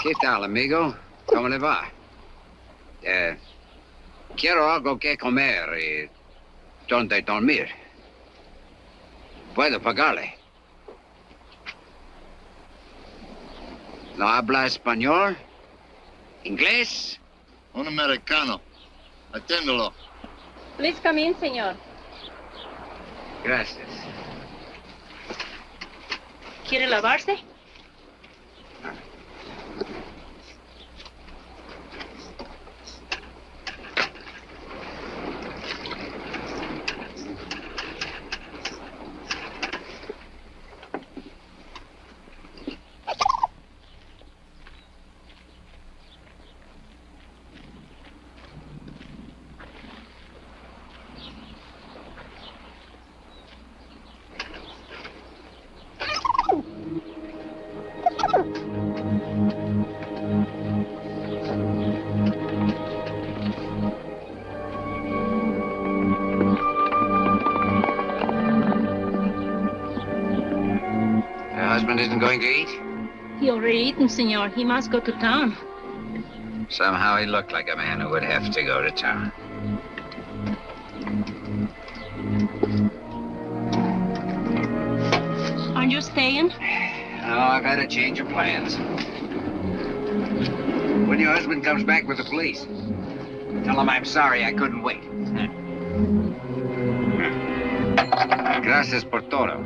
¿Qué tal, amigo? ¿Cómo le va? Quiero algo que comer y donde dormir. Puedo pagarle. ¿No habla español? ¿Inglés? Un americano. Atiéndelo. Please come in, señor. Gracias. ¿Quiere lavarse? Isn't going to eat? He already eaten, senor. He must go to town. Somehow he looked like a man who would have to go to town. Aren't you staying? No, I've had a change of plans. When your husband comes back with the police, tell him I'm sorry I couldn't wait. Gracias por todo.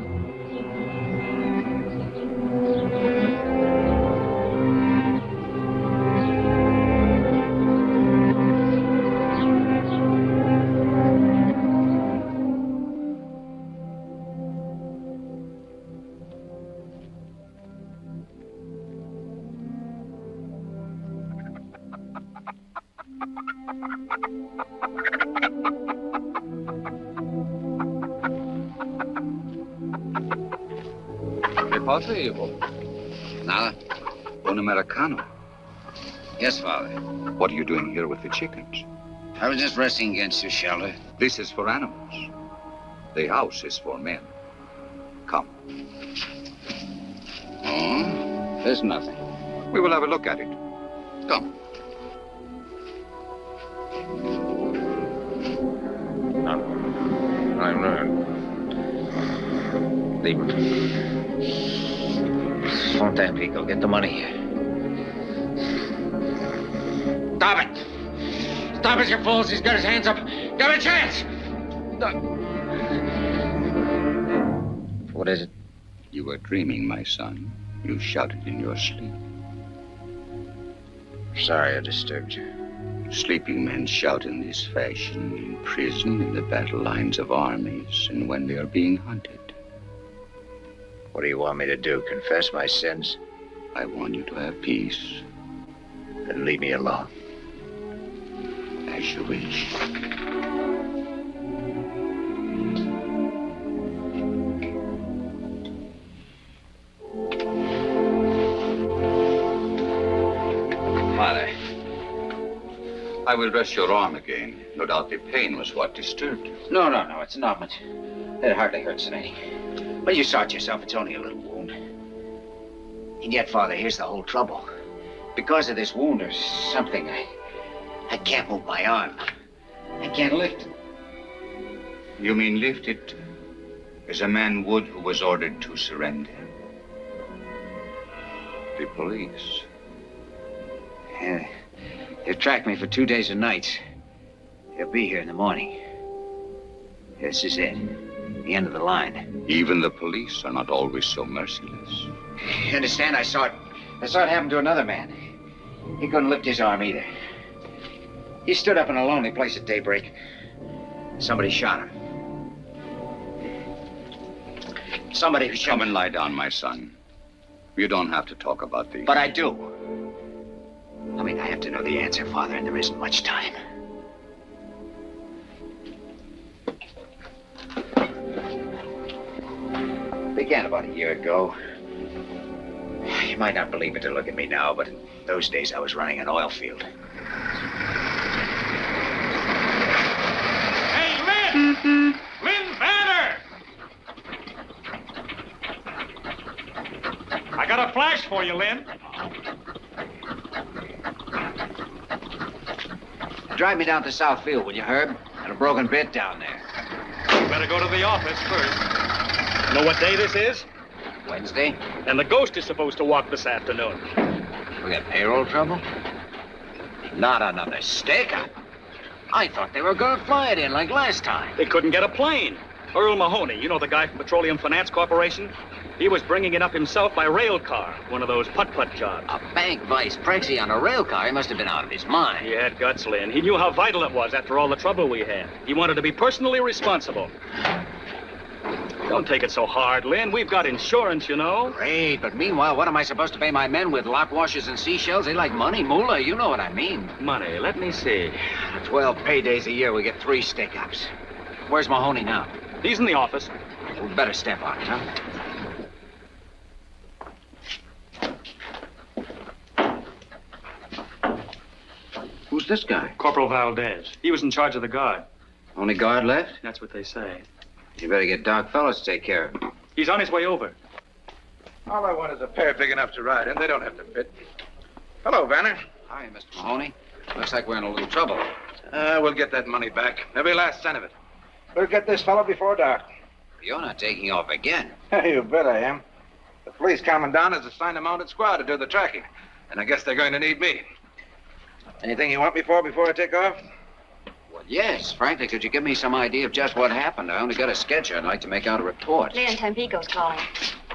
pasa, hijo? Nada. Un americano. Yes, Father. What are you doing here with the chickens? I was just resting against your shelter. This is for animals. The house is for men. Come. Oh, there's nothing. We will have a look at it. Come. Leave him. Fontaine, Pico, get the money. Stop it! Stop it, you fools! He's got his hands up. Give him a chance! What is it? You were dreaming, my son. You shouted in your sleep. Sorry I disturbed you. Sleeping men shout in this fashion in prison, in the battle lines of armies, and when they are being hunted. What do you want me to do? Confess my sins? I want you to have peace. Then leave me alone. As you wish. Father. I will dress your arm again. No doubt the pain was what disturbed you. No, it's not much. It hardly hurts any. Well, you saw it yourself. It's only a little wound. And yet, Father, here's the whole trouble. Because of this wound, there's something. I can't move my arm. I can't lift it. You mean lift it as a man would who was ordered to surrender? The police. Yeah. They've tracked me for 2 days and nights. They'll be here in the morning. This is it. The end of the line. Even the police are not always so merciless. You understand? I saw it happen to another man. He couldn't lift his arm either. He stood up in a lonely place at daybreak. Somebody shot him. Somebody who shot him. Come and lie down, my son. You don't have to talk about these. But I do. I mean, I have to know the answer, Father, and there isn't much time. Began about a year ago. You might not believe it to look at me now, but in those days I was running an oil field. Hey, Lynn! Lynn Banner! I got a flash for you, Lynn. drive me down to Southfield, will you, Herb? Got a broken bit down there. You better go to the office first. Know what day this is? Wednesday? And the ghost is supposed to walk this afternoon. We got payroll trouble? Not another stick-up. I thought they were going to fly it in like last time. They couldn't get a plane. Earl Mahoney, you know the guy from Petroleum Finance Corporation? He was bringing it up himself by rail car, one of those putt-putt jobs. A bank vice prexy on a rail car? He must have been out of his mind. He had guts, Lynn. He knew how vital it was after all the trouble we had. He wanted to be personally responsible. Don't take it so hard, Lynn. We've got insurance, you know. Great, but meanwhile, what am I supposed to pay my men with lock washers and seashells? They like money, moolah. You know what I mean. Money, let me see. 12 paydays a year, we get 3 stick-ups. Where's Mahoney now? He's in the office. We better step on it, huh? Who's this guy? Corporal Valdez. He was in charge of the guard. Only guard left? That's what they say. You better get Doc Fellows to take care of him. He's on his way over. All I want is a pair big enough to ride in. They don't have to fit. Hello, Vanner. Hi, Mr. Mahoney. Looks like we're in a little trouble. We'll get that money back. Every last cent of it. We'll get this fellow before dark. You're not taking off again. You bet I am. The police commandant has assigned a mounted squad to do the tracking. And I guess they're going to need me. Anything you want me for before I take off? Well, yes. Frankly, could you give me some idea of just what happened? I only got a sketch. I'd like to make out a report. Leon Tampico's calling.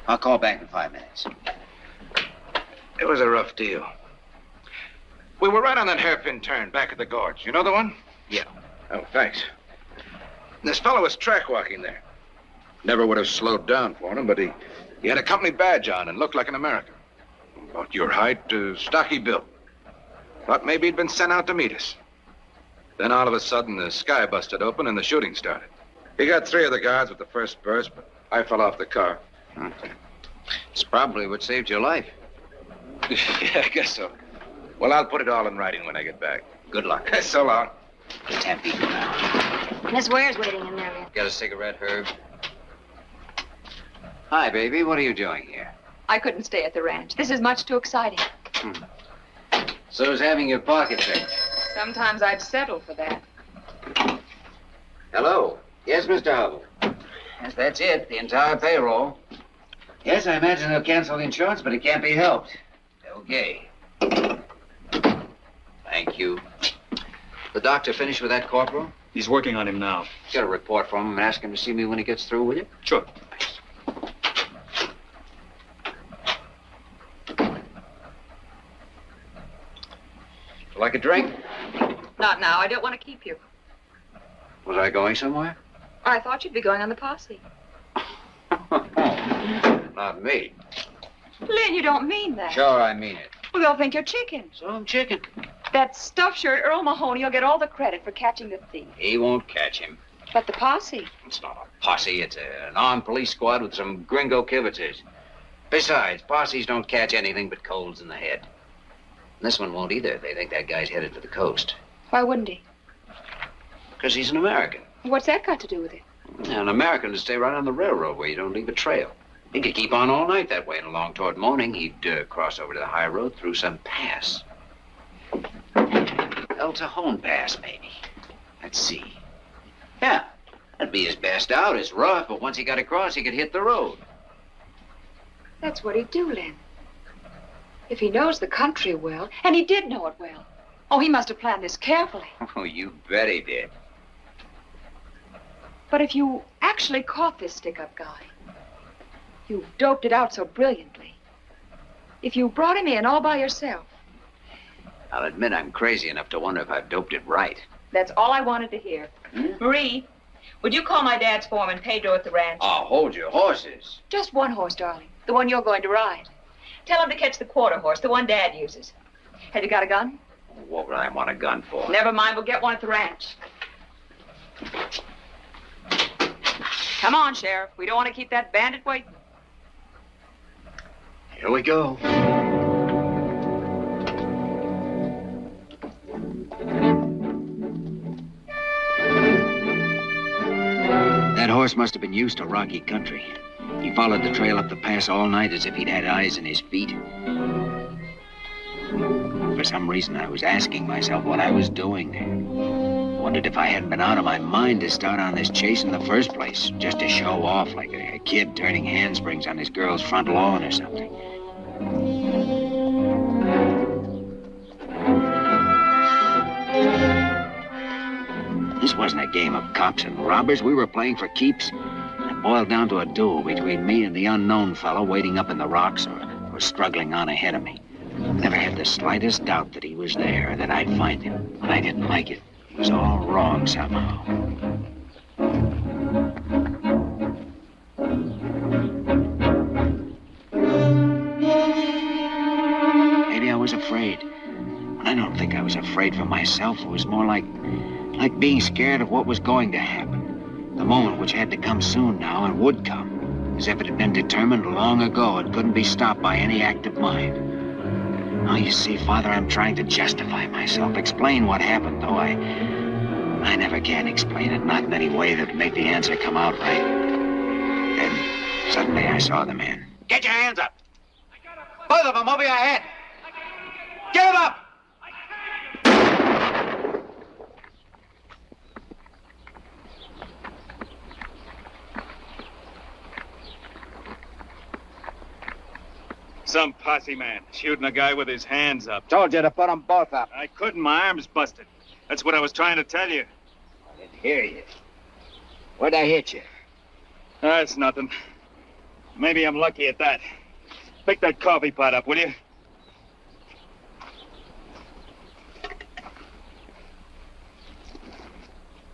I'll call back in 5 minutes. It was a rough deal. We were right on that hairpin turn back at the gorge. You know the one? Yeah. Oh, thanks. This fellow was track walking there. Never would have slowed down for him, but he had a company badge on and looked like an American. About your height, stocky built. Thought maybe he'd been sent out to meet us. Then all of a sudden, the sky busted open and the shooting started. He got 3 of the guards with the first burst, but I fell off the car. It's probably what saved your life. Yeah, I guess so. Well, I'll put it all in writing when I get back. Good luck. So long. Tampico now. Miss Ware's waiting in there, Leon. Got a cigarette, Herb? Hi, baby. What are you doing here? I couldn't stay at the ranch. This is much too exciting. So's having your pocket picked. Sometimes I'd settle for that. Hello. Yes, Mr. Hubble. Yes, that's it. The entire payroll. Yes, I imagine they'll cancel the insurance, but it can't be helped. Okay. Thank you. The doctor finished with that corporal? He's working on him now. Get a report from him and ask him to see me when he gets through, will you? Sure. Like a drink? Not now. I don't want to keep you. Was I going somewhere? I thought you'd be going on the posse. Not me. Lynn, you don't mean that. Sure, I mean it. Well, they'll think you're chicken. So I'm chicken. That stuffed shirt, Earl Mahoney, will get all the credit for catching the thief. He won't catch him. But the posse. It's not a posse. It's an armed police squad with some gringo kibitzers. Besides, posses don't catch anything but colds in the head. And this one won't either if they think that guy's headed for the coast. Why wouldn't he? Because he's an American. What's that got to do with it? An American to stay right on the railroad where you don't leave a trail. He could keep on all night that way, and along toward morning, he'd cross over to the high road through some pass. El Cajon Pass, maybe. Let's see. Yeah, that'd be his best out. It's rough, but once he got across, he could hit the road. That's what he'd do, Lynn. If he knows the country well, and he did know it well. Oh, he must have planned this carefully. Oh, you bet he did. But if you actually caught this stick-up guy, you doped it out so brilliantly. If you brought him in all by yourself. I'll admit I'm crazy enough to wonder if I've doped it right. That's all I wanted to hear. Marie, would you call my dad's foreman, Pedro, at the ranch? Oh, hold your horses. Just one horse, darling. The one you're going to ride. Tell him to catch the quarter horse, the one Dad uses. Have you got a gun? What would I want a gun for? Never mind, we'll get one at the ranch. Come on, Sheriff. We don't want to keep that bandit waiting. Here we go. That horse must have been used to rocky country. He followed the trail up the pass all night as if he'd had eyes in his feet. For some reason, I was asking myself what I was doing there. Wondered if I hadn't been out of my mind to start on this chase in the first place, just to show off like a kid turning handsprings on his girl's front lawn or something. This wasn't a game of cops and robbers. We were playing for keeps. It boiled down to a duel between me and the unknown fellow waiting up in the rocks or struggling on ahead of me. Never had the slightest doubt that he was there, that I'd find him, but I didn't like it. It was all wrong somehow. Maybe I was afraid. But I don't think I was afraid for myself. It was more like being scared of what was going to happen. The moment which had to come soon now and would come. As if it had been determined long ago. It couldn't be stopped by any act of mine. Now, you see, Father, I'm trying to justify myself, explain what happened, though I never can explain it, not in any way that would make the answer come out right. Then, suddenly, I saw the man. Get your hands up! Both of them over your head! Give them up! Some posse man shooting a guy with his hands up. Told you to put them both up. I couldn't. My arm's busted. That's what I was trying to tell you. I didn't hear you. Where'd I hit you? That's nothing. Maybe I'm lucky at that. Pick that coffee pot up, will you?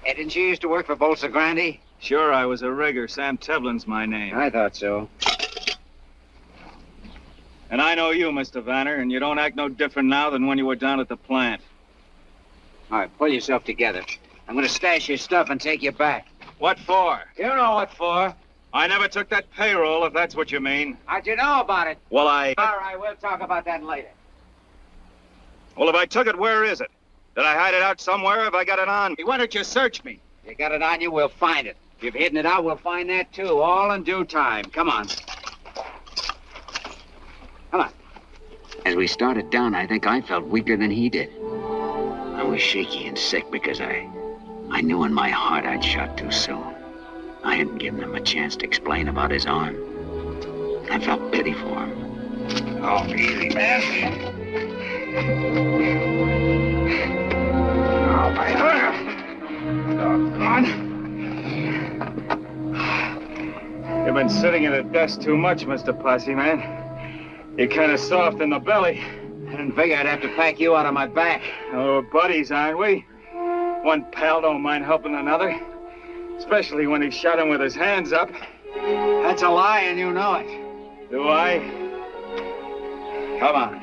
Hey, didn't you used to work for Bolsa Grande? Sure, I was a rigger. Sam Tevlin's my name. I thought so. And I know you, Mr. Vanner, and you don't act no different now than when you were down at the plant. All right, pull yourself together. I'm going to stash your stuff and take you back. What for? You know what for. I never took that payroll, if that's what you mean. How'd you know about it? Well, All right, we'll talk about that later. Well, if I took it, where is it? Did I hide it out somewhere? Have I got it on me? Why don't you search me? You got it on you, we'll find it. If you've hidden it out, we'll find that, too. All in due time. Come on. Come on. As we started down, I think I felt weaker than he did. I was shaky and sick because I knew in my heart I'd shot too soon. I hadn't given him a chance to explain about his arm. I felt pity for him. Oh, easy, man. Oh, my arm. Doggone. You've been sitting at a desk too much, Mr. Posse Man. You're kind of soft in the belly. I didn't figure I'd have to pack you out of my back. Oh, we're buddies, aren't we? One pal don't mind helping another. Especially when he shot him with his hands up. That's a lie, and you know it. Do I? Come on.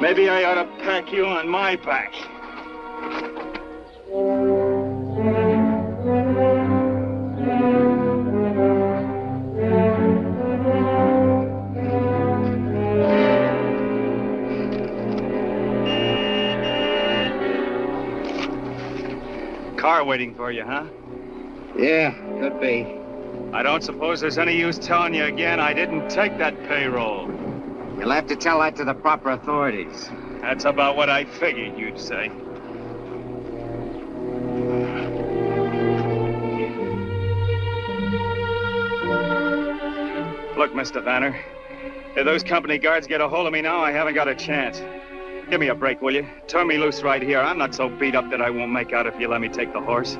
Maybe I ought to pack you on my back. Car waiting for you, huh? Yeah, could be. I don't suppose there's any use telling you again I didn't take that payroll. You'll have to tell that to the proper authorities. That's about what I figured you'd say. Look, Mr. Vanner, if those company guards get a hold of me now, I haven't got a chance. Give me a break, will you? Turn me loose right here. I'm not so beat up that I won't make out if you let me take the horse.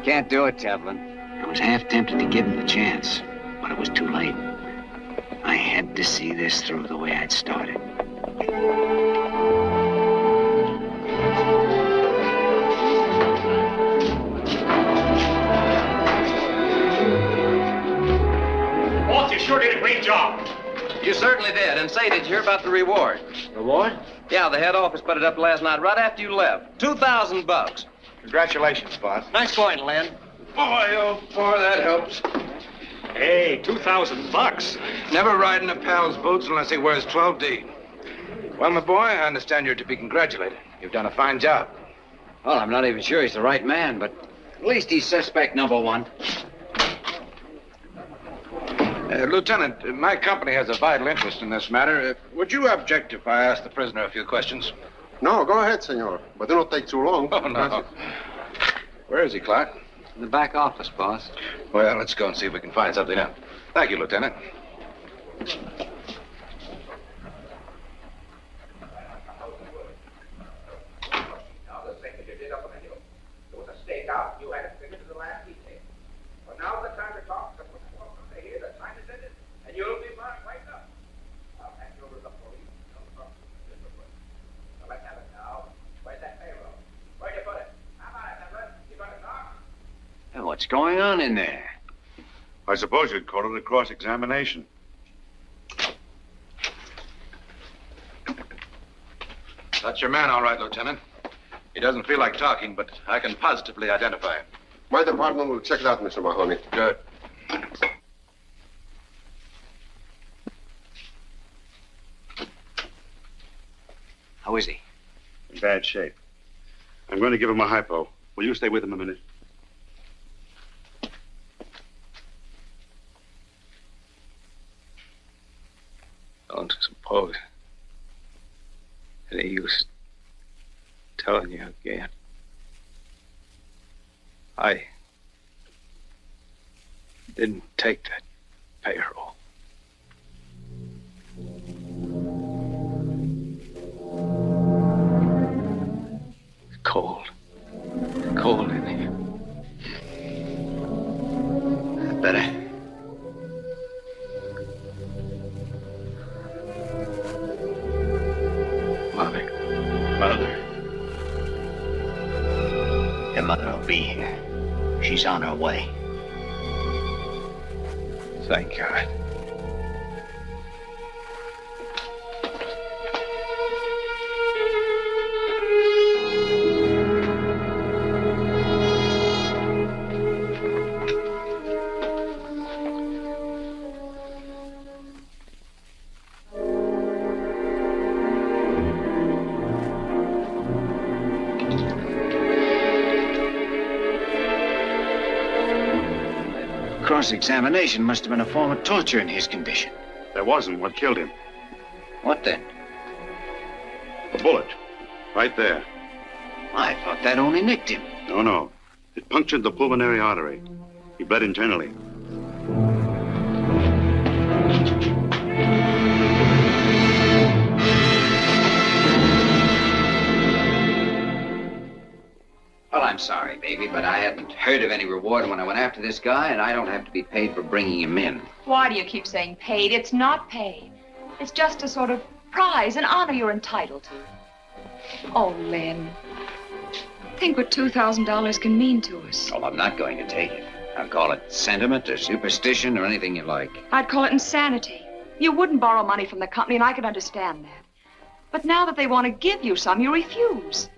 Can't do it, Tevlin. I was half tempted to give him the chance, but it was too late. I had to see this through the way I'd started. Walt, you sure did a great job. You certainly did. And say, did you hear about the reward? Reward? Yeah, the head office put it up last night right after you left. $2,000. Congratulations, boss. Nice going, Len. Boy, oh, boy, that helps. Hey, $2,000. Never ride in a pal's boots unless he wears 12D. Well, my boy, I understand you're to be congratulated. You've done a fine job. Well, I'm not even sure he's the right man, but at least he's suspect number one. Lieutenant, my company has a vital interest in this matter. Would you object if I ask the prisoner a few questions? No, go ahead, senor. But do not take too long. Oh, no. Where is he, Clark? In the back office, boss. Well, let's go and see if we can find something out. Thank you, Lieutenant. What's going on in there? I suppose you'd call it a cross-examination. That's your man, all right, Lieutenant. He doesn't feel like talking, but I can positively identify him. My department will check it out, Mr. Mahoney. Good. How is he? In bad shape. I'm going to give him a hypo. Will you stay with him a minute? Don't suppose any use telling you again. I didn't take that payroll. It's cold. It's cold in here. Better. Mother. Your mother will be here. She's on her way. Thank God. Cross-examination must have been a form of torture in his condition. There wasn't. What killed him? What then? A bullet. Right there. I thought that only nicked him. No. It punctured the pulmonary artery. He bled internally. Well, I'm sorry, baby, but I hadn't heard of any reward when I went after this guy, and I don't have to be paid for bringing him in. Why do you keep saying paid? It's not paid. It's just a sort of prize, an honor you're entitled to. Oh, Len. Think what $2,000 can mean to us. Well, I'm not going to take it. I'll call it sentiment or superstition or anything you like. I'd call it insanity. You wouldn't borrow money from the company, and I can understand that. But now that they want to give you some, you refuse.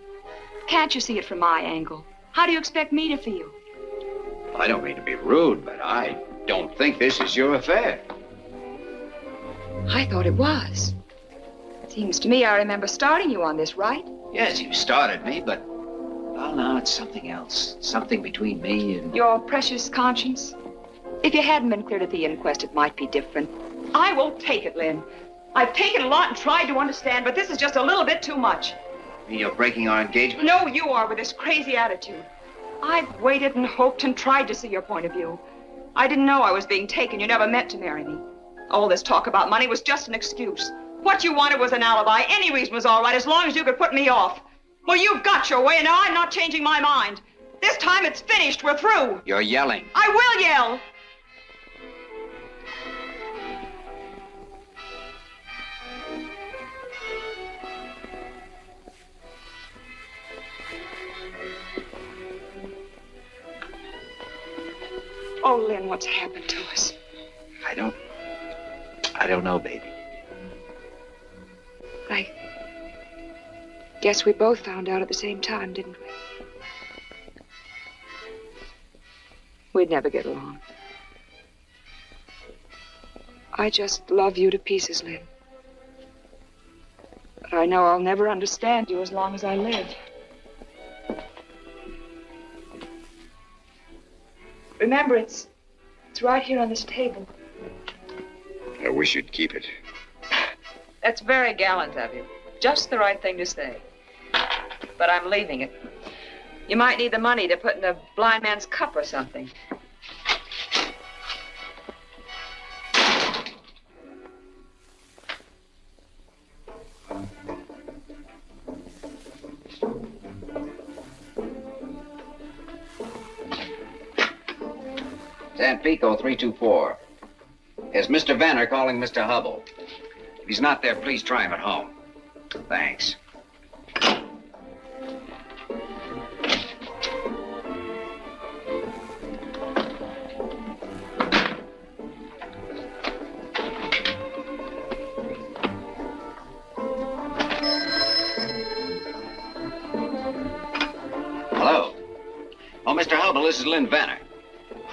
Can't you see it from my angle? How do you expect me to feel? Well, I don't mean to be rude, but I don't think this is your affair. I thought it was. Seems to me I remember starting you on this, right? Yes, you started me, but... well, now it's something else. Something between me and... Your precious conscience? If you hadn't been cleared at the inquest, it might be different. I won't take it, Lynn. I've taken a lot and tried to understand, but this is just a little bit too much. You're breaking our engagement? No, you are, with this crazy attitude. I've waited and hoped and tried to see your point of view. I didn't know I was being taken. You never meant to marry me. All this talk about money was just an excuse. What you wanted was an alibi. Any reason was all right, as long as you could put me off. Well, you got your way, and now I'm not changing my mind. This time it's finished. We're through. You're yelling. I will yell. Oh, Lynn, what's happened to us? I don't know, baby. I guess we both found out at the same time, didn't we? We'd never get along. I just love you to pieces, Lynn. But I know I'll never understand you as long as I live. Remember, it's right here on this table. I wish you'd keep it. That's very gallant of you. Just the right thing to say. But I'm leaving it. You might need the money to put in a blind man's cup or something. Tampico 324. Is Mr. Vanner calling Mr. Hubble? If he's not there, please try him at home. Thanks. Hello. Oh, Mr. Hubble, this is Lynn Vanner.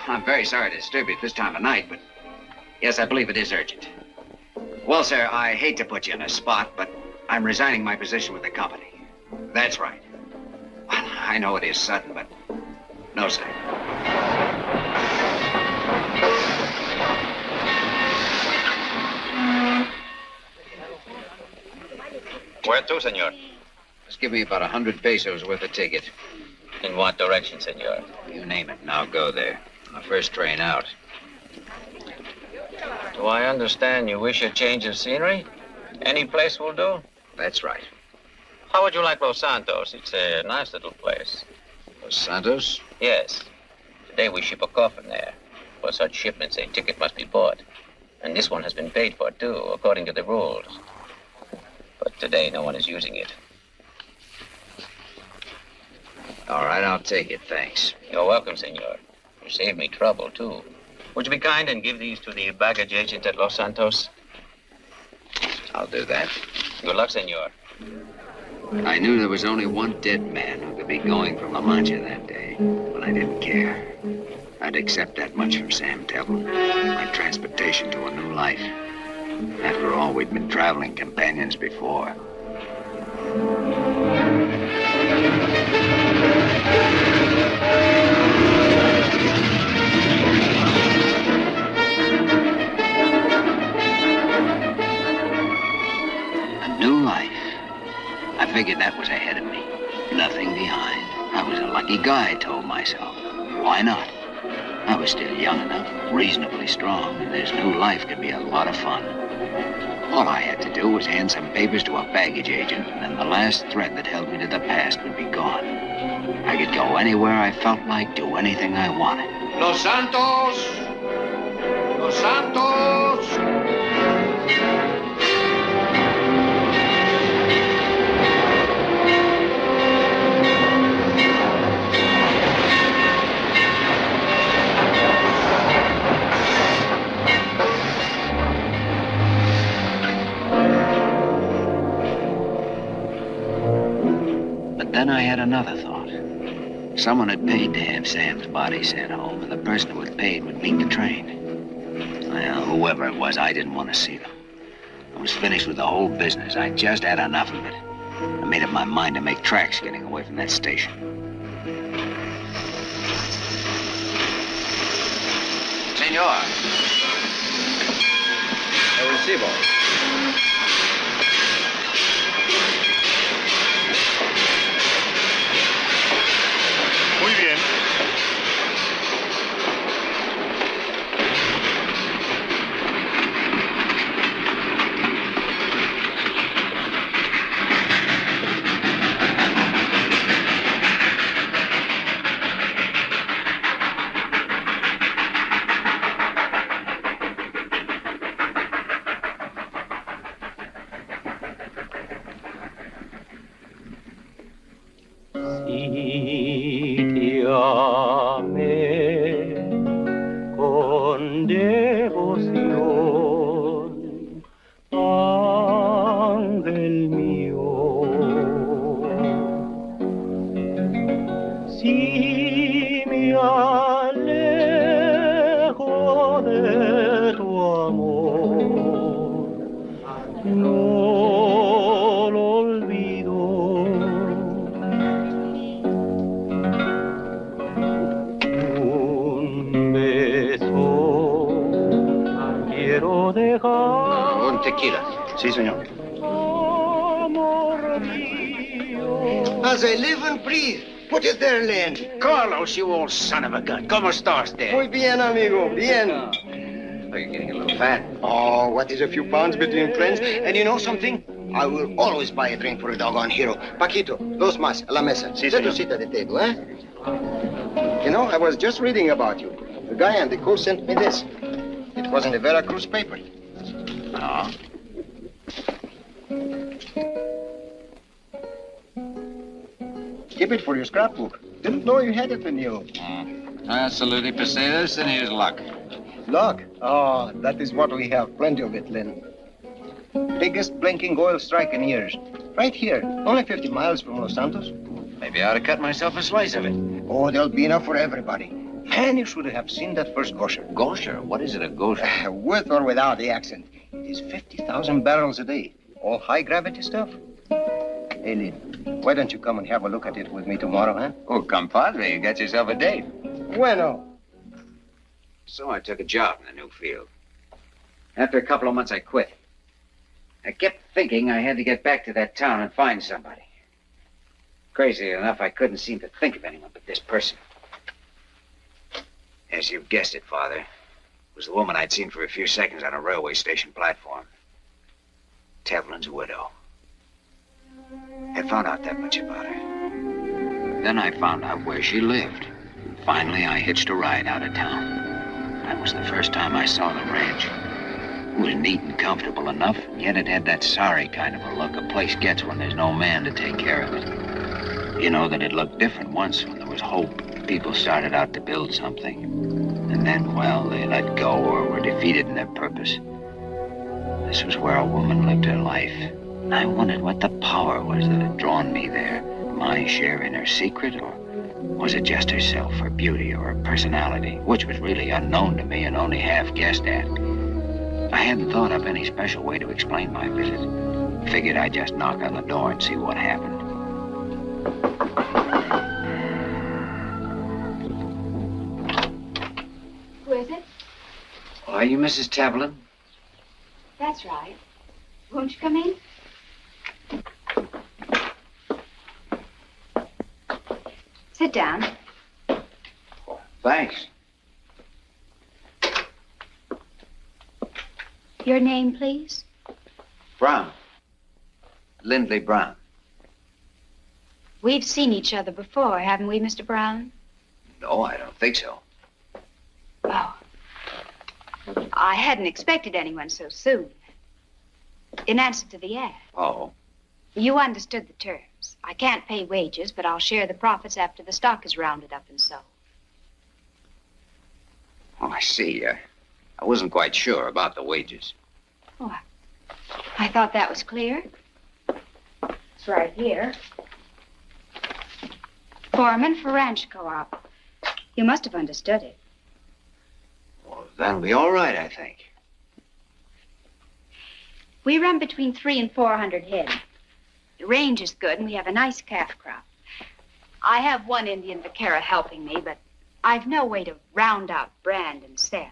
I'm very sorry to disturb you at this time of night, but yes, I believe it is urgent. Well, sir, I hate to put you in a spot, but I'm resigning my position with the company. That's right. Well, I know it is sudden, but no, sir. Where to, senor? Just give me about 100 pesos worth of ticket. In what direction, senor? You name it, and I'll go there. On the first train out. Do I understand you wish a change of scenery? Any place will do? That's right. How would you like Los Santos? It's a nice little place. Los Santos? Yes. Today we ship a coffin there. For such shipments, a ticket must be bought. And this one has been paid for, too, according to the rules. But today, no one is using it. All right, I'll take it, thanks. You're welcome, senor. You saved me trouble, too. Would you be kind and give these to the baggage agent at Los Santos? I'll do that. Good luck, senor. I knew there was only one dead man who could be going from La Mancha that day, but I didn't care. I'd accept that much from Sam Devlin, my transportation to a new life. After all, we'd been traveling companions before. A new life. I figured that was ahead of me. Nothing behind. I was a lucky guy, I told myself. Why not? I was still young enough, reasonably strong, and this new life could be a lot of fun. All I had to do was hand some papers to a baggage agent, and then the last thread that held me to the past would be gone. I could go anywhere I felt like, do anything I wanted. Los Santos! Los Santos! Then I had another thought. Someone had paid to have Sam's body sent home, and the person who had paid would meet the train. Well, whoever it was, I didn't want to see them. I was finished with the whole business. I just had enough of it. I made up my mind to make tracks getting away from that station. Senor. El recibo. Muy bien. Con devoción, ángel mío, si me alejo de tu amor, no lo olvido. Quiero dejar tequila. Si, senor. Amor mío. As I live and breathe. Put it there, Len. Carlos, you old son of a gun. ¿Cómo estás, Dad? Muy bien, amigo. Bien. Oh, you're getting a little fat. Oh, what is a few pounds between friends? And you know something? I will always buy a drink for a doggone hero. Paquito, dos más, a la mesa. Si, Let senor. us sit at the table, eh? You know, I was just reading about you. The guy on the coast sent me this. It was in the Veracruz paper. No. Keep it for your scrapbook. Didn't know you had it in you. Absolutely, Pesetas, and here's luck. Luck? Oh, that is what we have. Plenty of it, Lynn. Biggest blinking oil strike in years. Right here. Only 50 miles from Los Santos. Maybe I ought to cut myself a slice of it. Oh, there'll be enough for everybody. And you should have seen that first gosher. Gosher? What is it, a gosher? With or without the accent. It is 50,000 barrels a day. All high gravity stuff. Hey, Lynn, why don't you come and have a look at it with me tomorrow, huh? Oh, compadre, you got yourself a date. Bueno. So I took a job in the new field. After a couple of months, I quit. I kept thinking I had to get back to that town and find somebody. Crazy enough, I couldn't seem to think of anyone but this person. As you guessed it, Father, it was the woman I'd seen for a few seconds on a railway station platform. Tevlin's widow. I found out that much about her. Then I found out where she lived. Finally, I hitched a ride out of town. That was the first time I saw the ranch. It was neat and comfortable enough, and yet it had that sorry kind of a look a place gets when there's no man to take care of it. You know that it looked different once when there was hope. People started out to build something. And then, well, they let go or were defeated in their purpose. This was where a woman lived her life. I wondered what the power was that had drawn me there. My share in her secret, or was it just herself, her beauty, or her personality, which was really unknown to me and only half guessed at. I hadn't thought up any special way to explain my visit. Figured I'd just knock on the door and see what happened. Who is it? Are you Mrs. Tevlin? That's right. Won't you come in? Sit down. Thanks. Your name, please? Brown. Lindley Brown. We've seen each other before, haven't we, Mr. Brown? No, I don't think so. Oh. I hadn't expected anyone so soon. In answer to the ad. Oh. You understood the terms. I can't pay wages, but I'll share the profits after the stock is rounded up and sold. Oh, I see. I wasn't quite sure about the wages. Oh, I thought that was clear. It's right here. Foreman for ranch co-op. You must have understood it. Well, that'll be all right, I think. We run between 300 and 400 head. The range is good, and we have a nice calf crop. I have one Indian vaquero helping me, but I've no way to round out, brand, and sell.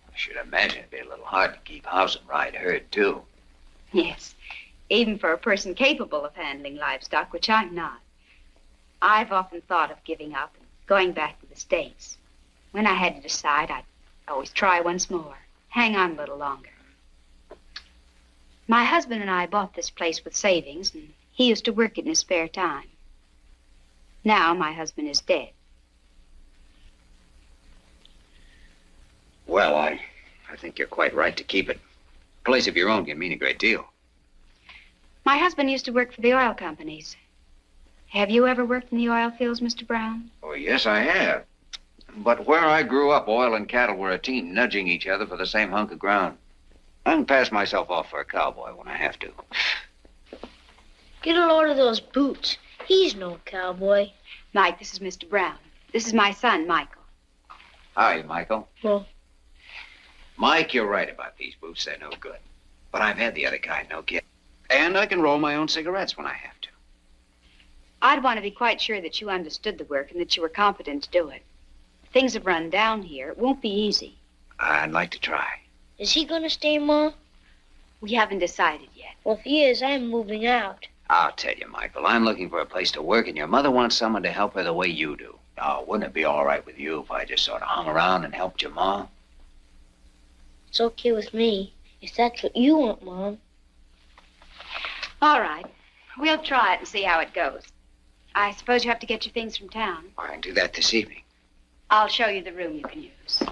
I should imagine it'd be a little hard to keep house and ride herd, too. Yes, even for a person capable of handling livestock, which I'm not. I've often thought of giving up and going back to the States. When I had to decide, I'd always try once more, hang on a little longer. My husband and I bought this place with savings, and he used to work it in his spare time. Now my husband is dead. Well, I think you're quite right to keep it. A place of your own can mean a great deal. My husband used to work for the oil companies. Have you ever worked in the oil fields, Mr. Brown? Oh, yes, I have. But where I grew up, oil and cattle were a team, nudging each other for the same hunk of ground. I can pass myself off for a cowboy when I have to. Get a load of those boots. He's no cowboy. Mike, this is Mr. Brown. This is my son, Michael. Hi, Michael. Well, Mike, you're right about these boots. They're no good. But I've had the other kind, no kid. And I can roll my own cigarettes when I have to. I'd want to be quite sure that you understood the work and that you were competent to do it. Things have run down here. It won't be easy. I'd like to try. is he gonna stay, Ma? We haven't decided yet. Well, if he is, I'm moving out. I'll tell you, Michael, I'm looking for a place to work, and your mother wants someone to help her the way you do. Oh, wouldn't it be all right with you if I just sort of hung around and helped your mom? It's okay with me, if that's what you want, Mom. All right. We'll try it and see how it goes. I suppose you have to get your things from town. I can do that this evening. I'll show you the room you can use.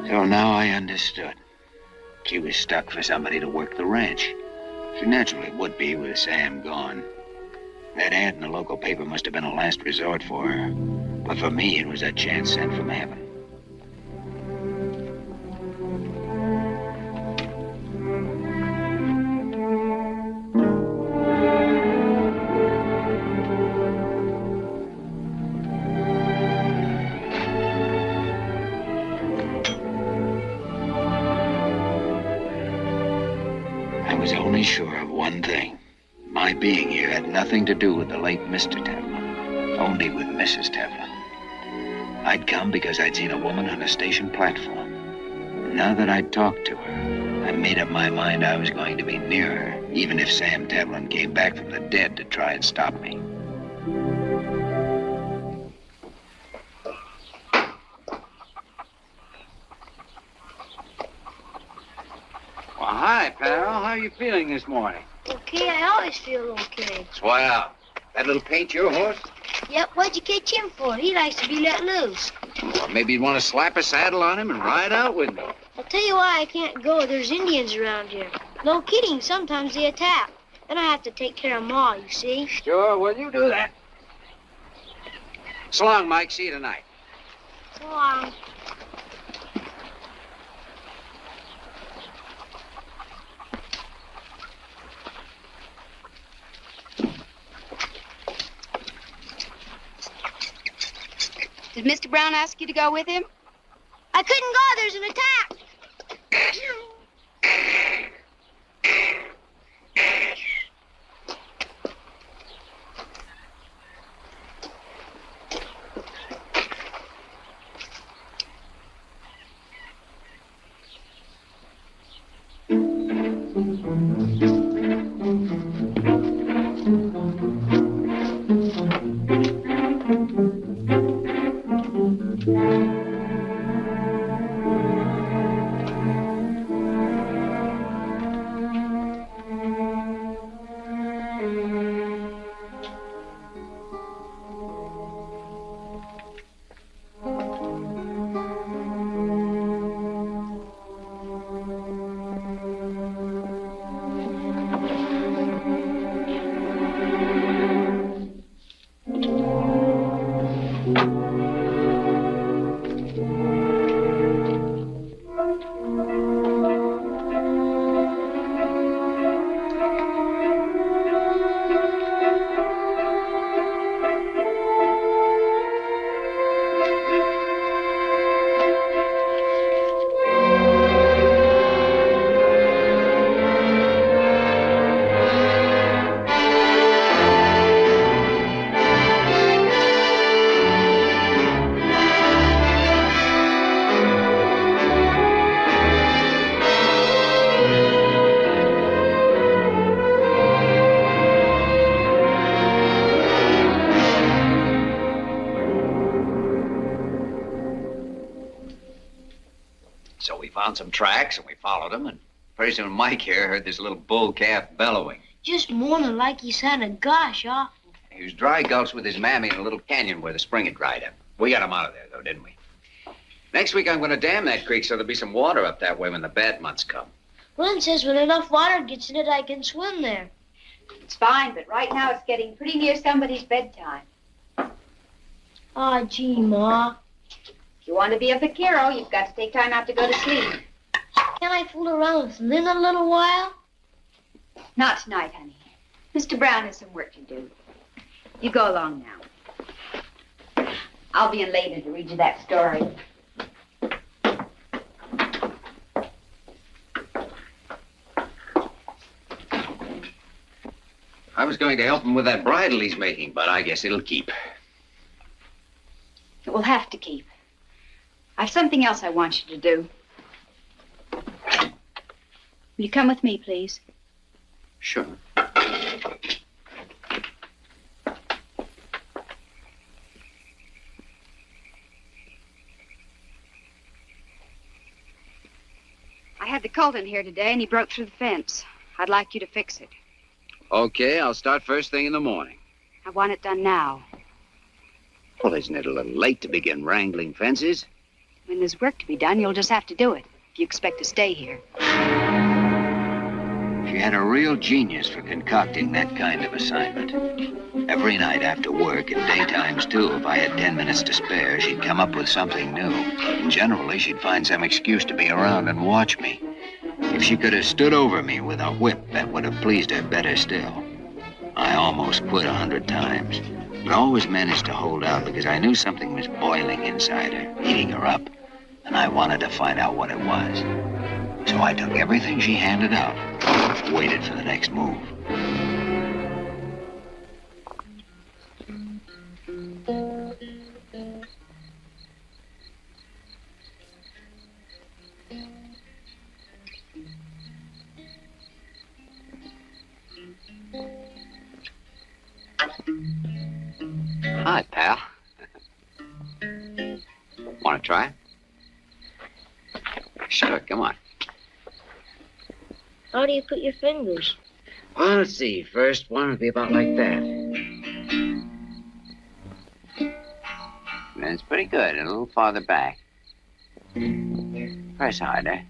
So now I understood. She was stuck for somebody to work the ranch. She naturally would be with Sam gone. That ad in the local paper must have been a last resort for her. But for me, it was a chance sent from heaven. Sure of one thing. My being here had nothing to do with the late Mr. Tevlin, only with Mrs. Tevlin. I'd come because I'd seen a woman on a station platform. And now that I'd talked to her, I made up my mind I was going to be near her, even if Sam Tevlin came back from the dead to try and stop me. Well, hi, pal. How are you feeling this morning? Okay, I always feel okay. Swell. That little paint your horse? Yep, what'd you catch him for? He likes to be let loose. Or maybe you'd want to slap a saddle on him and ride out with me. I'll tell you why I can't go. There's Indians around here. No kidding, sometimes they attack. Then I have to take care of Ma, you see? Sure, well, you do that. So long, Mike. See you tonight. So long. Did Mr. Brown ask you to go with him? I couldn't go. There's an attack. Found some tracks, and we followed them, and pretty soon Mike here heard this little bull calf bellowing. Just moaning like he sounded gosh awful. He was dry gulched with his mammy in a little canyon where the spring had dried up. We got him out of there, though, didn't we? Next week, I'm going to dam that creek so there'll be some water up that way when the bad months come. Len says when enough water gets in it, I can swim there. It's fine, but right now it's getting pretty near somebody's bedtime. Aw, gee, Ma. If you want to be a vaquero, you've got to take time out to go to sleep. Can I fool around with Lynn a little while? Not tonight, honey. Mr. Brown has some work to do. You go along now. I'll be in later to read you that story. I was going to help him with that bridle he's making, but I guess it'll keep. It we'll have to keep. I've something else I want you to do. Will you come with me, please? Sure. I had the colt in here today, and he broke through the fence. I'd like you to fix it. Okay, I'll start first thing in the morning. I want it done now. Well, isn't it a little late to begin wrangling fences? When there's work to be done, you'll just have to do it if you expect to stay here. She had a real genius for concocting that kind of assignment. Every night after work, and daytimes too, if I had 10 minutes to spare, she'd come up with something new. And generally, she'd find some excuse to be around and watch me. If she could have stood over me with a whip, that would have pleased her better still. I almost quit 100 times, but always managed to hold out because I knew something was boiling inside her, eating her up, and I wanted to find out what it was. So I took everything she handed out, waited for the next move. Hi, pal. Want to try? Sure, come on. How do you put your fingers? Well, let's see. First one would be about like that. That's pretty good. A little farther back. Press harder.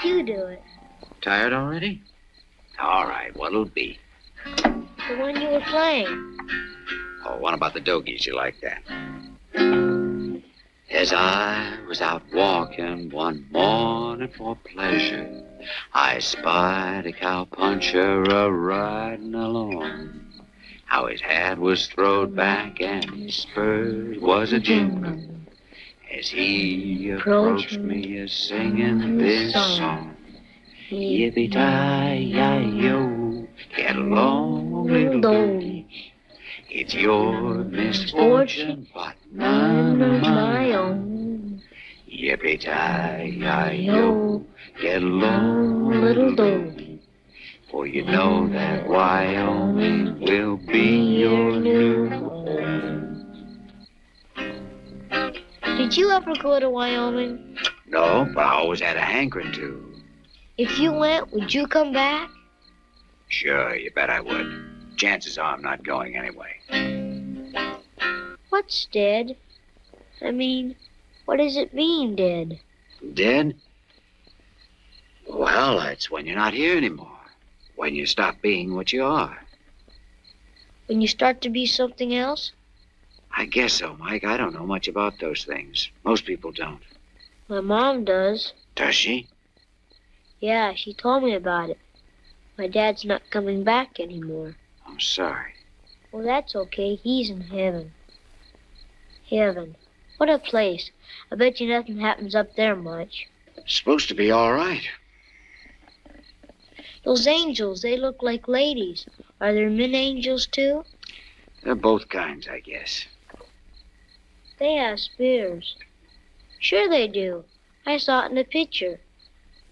You do it. Tired already? All right, what'll it be? The one you were playing. Oh, what about the Dogies? You like that? As I was out walking one morning for pleasure, I spied a cowpuncher a-riding along. How his hat was throwed back and his spurs was a-jingling as he approached me a-singing this song. Yippee-ki-yi-yo, get along, little doggy. It's your misfortune, but none of my own. Yippee-ki-yi-yo, get along, little doggy. For you know that Wyoming will be your new home. Did you ever go to Wyoming? No, but I always had a hankering to. If you went, would you come back? Sure, you bet I would. Chances are I'm not going anyway. What's dead? I mean, what does it mean, dead? Dead? Well, that's when you're not here anymore. When you stop being what you are. When you start to be something else? I guess so, Mike. I don't know much about those things. Most people don't. My mom does. Does she? Yeah, she told me about it. My dad's not coming back anymore. I'm sorry. Well, that's okay. He's in heaven. Heaven. What a place. I bet you nothing happens up there much. It's supposed to be all right. Those angels, they look like ladies. Are there men angels, too? They're both kinds, I guess. They have spears. Sure they do. I saw it in the picture.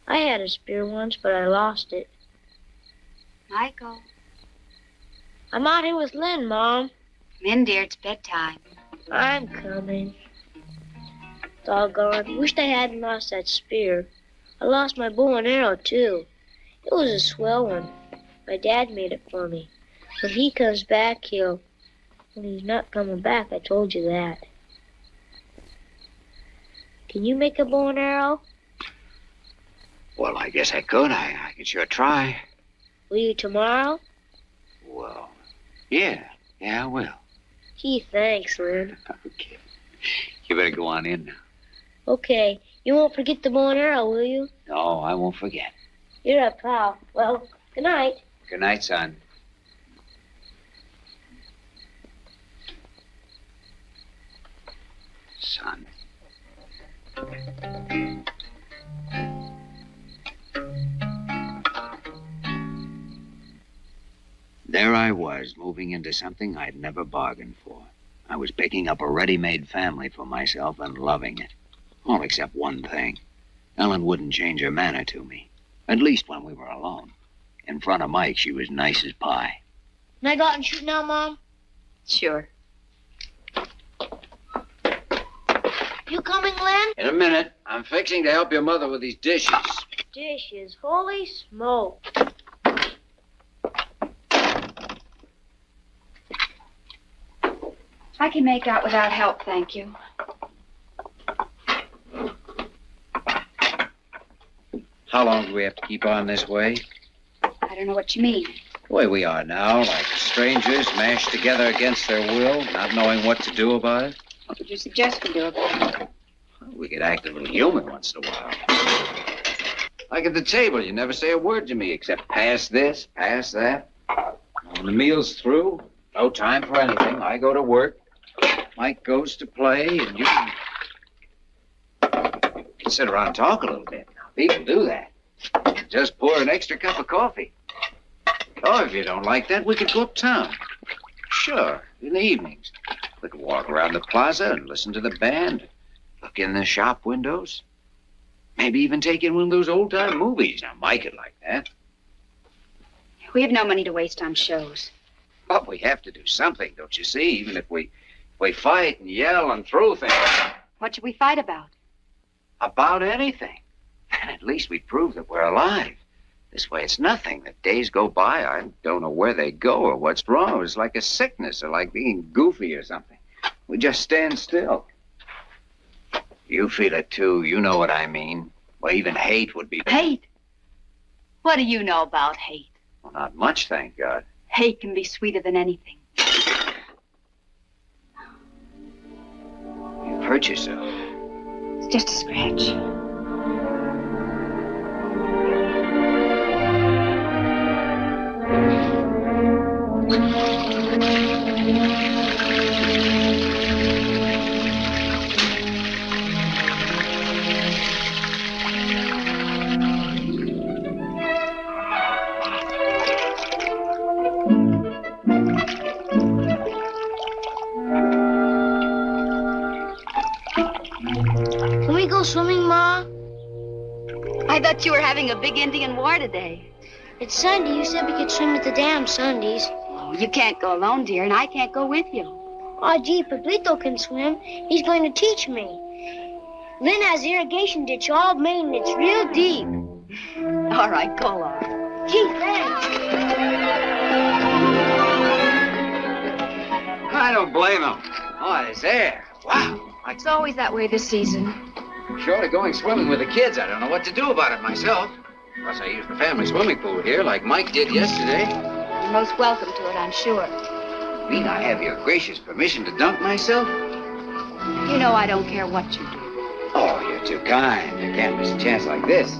I had a spear once, but I lost it. Michael. I'm out here with Lynn, Mom. Come in, dear. It's bedtime. I'm coming. Doggone. Wished I hadn't lost that spear. I lost my bow and arrow, too. It was a swell one. My dad made it for me. When he comes back, he'll... When he's not coming back, I told you that. Can you make a bow and arrow? Well, I guess I could. I could sure try. Will you tomorrow? Well, yeah, I will. Gee, thanks, Lynn. Okay. You better go on in now. Okay. You won't forget the bow and arrow, will you? No, I won't forget. You're a pal. Well, good night. Good night, son. Son. There I was, moving into something I'd never bargained for. I was picking up a ready-made family for myself and loving it. All except one thing. Ellen wouldn't change her manner to me. At least when we were alone. In front of Mike, she was nice as pie. Can I go out and shoot now, Mom? Sure. You coming, Len? In a minute. I'm fixing to help your mother with these dishes. Dishes. Holy smoke. I can make out without help, thank you. How long do we have to keep on this way? I don't know what you mean. The way we are now, like strangers mashed together against their will, not knowing what to do about it. What would you suggest we do about it? We could act a little human once in a while. Like at the table, you never say a word to me except pass this, pass that. When the meal's through, no time for anything. I go to work. Mike goes to play, and you can sit around and talk a little bit. Now, people do that. Just pour an extra cup of coffee. Oh, if you don't like that, we could go uptown. Sure, in the evenings. We could walk around the plaza and listen to the band. Look in the shop windows. Maybe even take in one of those old-time movies. Now, Mike would like that. We have no money to waste on shows. But we have to do something, don't you see? Even if we fight and yell and throw things. What should we fight about? About anything. And at least we prove that we're alive. This way it's nothing. The days go by, I don't know where they go or what's wrong. It's like a sickness or like being goofy or something. We just stand still. You feel it too. You know what I mean. Well, even hate would be... Hate? What do you know about hate? Well, not much, thank God. Hate can be sweeter than anything. You've hurt yourself. It's just a scratch. Can we go swimming, Ma? I thought you were having a big Indian war today. It's Sunday. You said we could swim at the dam Sundays. Oh, you can't go alone, dear, and I can't go with you. Oh, gee, Pablito can swim. He's going to teach me. Lynn has the irrigation ditch all made, and it's real deep. All right, go along. Gee, thanks. I don't blame him. Oh, it's there. Wow. It's always that way this season. Short of going swimming with the kids, I don't know what to do about it myself. Plus, I use the family swimming pool here, like Mike did yesterday. You're most welcome to it, I'm sure. Mean I have your gracious permission to dunk myself? You know I don't care what you do. Oh, you're too kind. I can't miss a chance like this.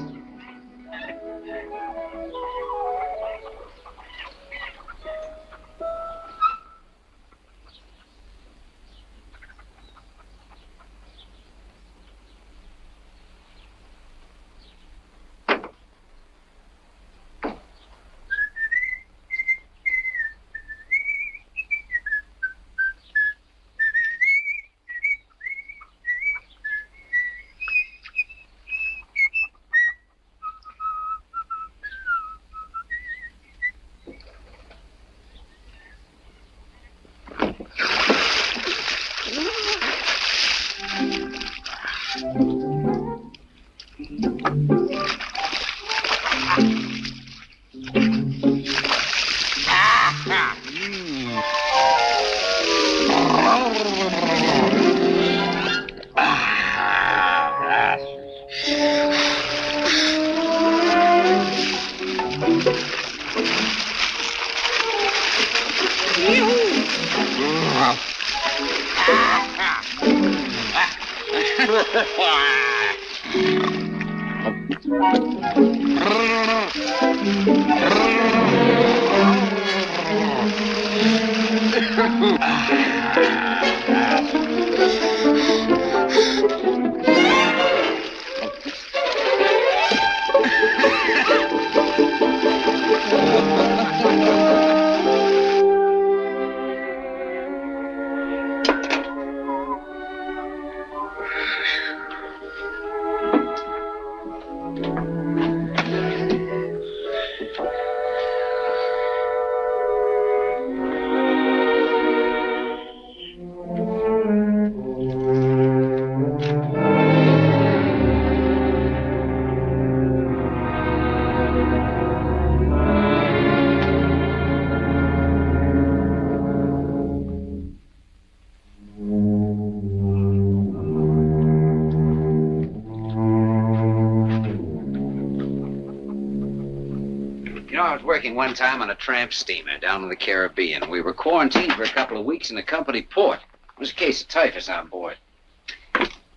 I was working one time on a tramp steamer down in the Caribbean. We were quarantined for a couple of weeks in a company port. There was a case of typhus on board.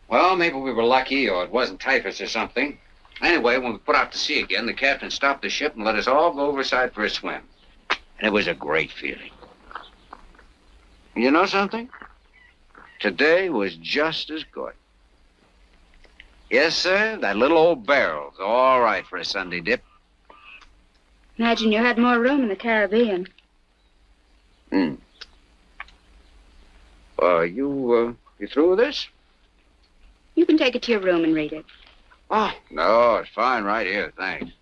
Well, maybe we were lucky, or it wasn't typhus or something. Anyway, when we put out to sea again, the captain stopped the ship and let us all go overside for a swim. And it was a great feeling. You know something? Today was just as good. Yes, sir, that little old barrel's all right for a Sunday dip. Imagine you had more room in the Caribbean. You through with this? You can take it to your room and read it. Oh, no, it's fine right here, thanks.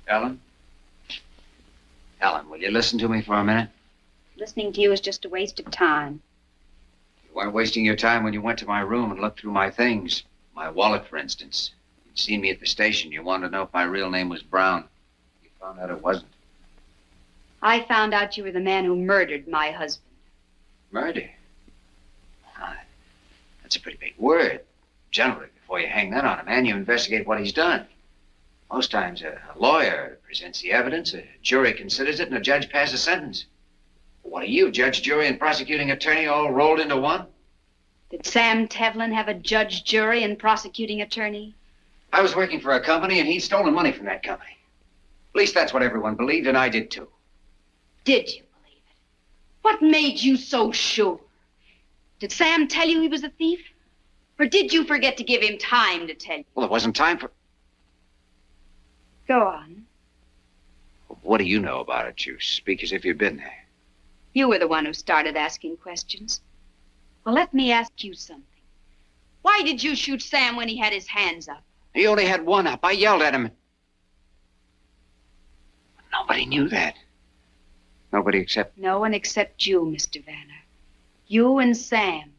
Ellen? Ellen, will you listen to me for a minute? Listening to you is just a waste of time. You weren't wasting your time when you went to my room and looked through my things. My wallet, for instance. You'd seen me at the station. You wanted to know if my real name was Brown. You found out it wasn't. I found out you were the man who murdered my husband. Murder? Ah, that's a pretty big word. Generally, before you hang that on a man, you investigate what he's done. Most times, a lawyer presents the evidence, a jury considers it, and a judge passes sentence. What are you, judge, jury, and prosecuting attorney all rolled into one? Did Sam Tevlin have a judge, jury, and prosecuting attorney? I was working for a company, and he'd stolen money from that company. At least that's what everyone believed, and I did too. Did you believe it? What made you so sure? Did Sam tell you he was a thief? Or did you forget to give him time to tell you? Well, there wasn't time for... Go on. What do you know about it? You speak as if you'd been there. You were the one who started asking questions. Well, let me ask you something. Why did you shoot Sam when he had his hands up? He only had one up. I yelled at him. Nobody knew that. Nobody except... No one except you, Mr. Vanner. You and Sam.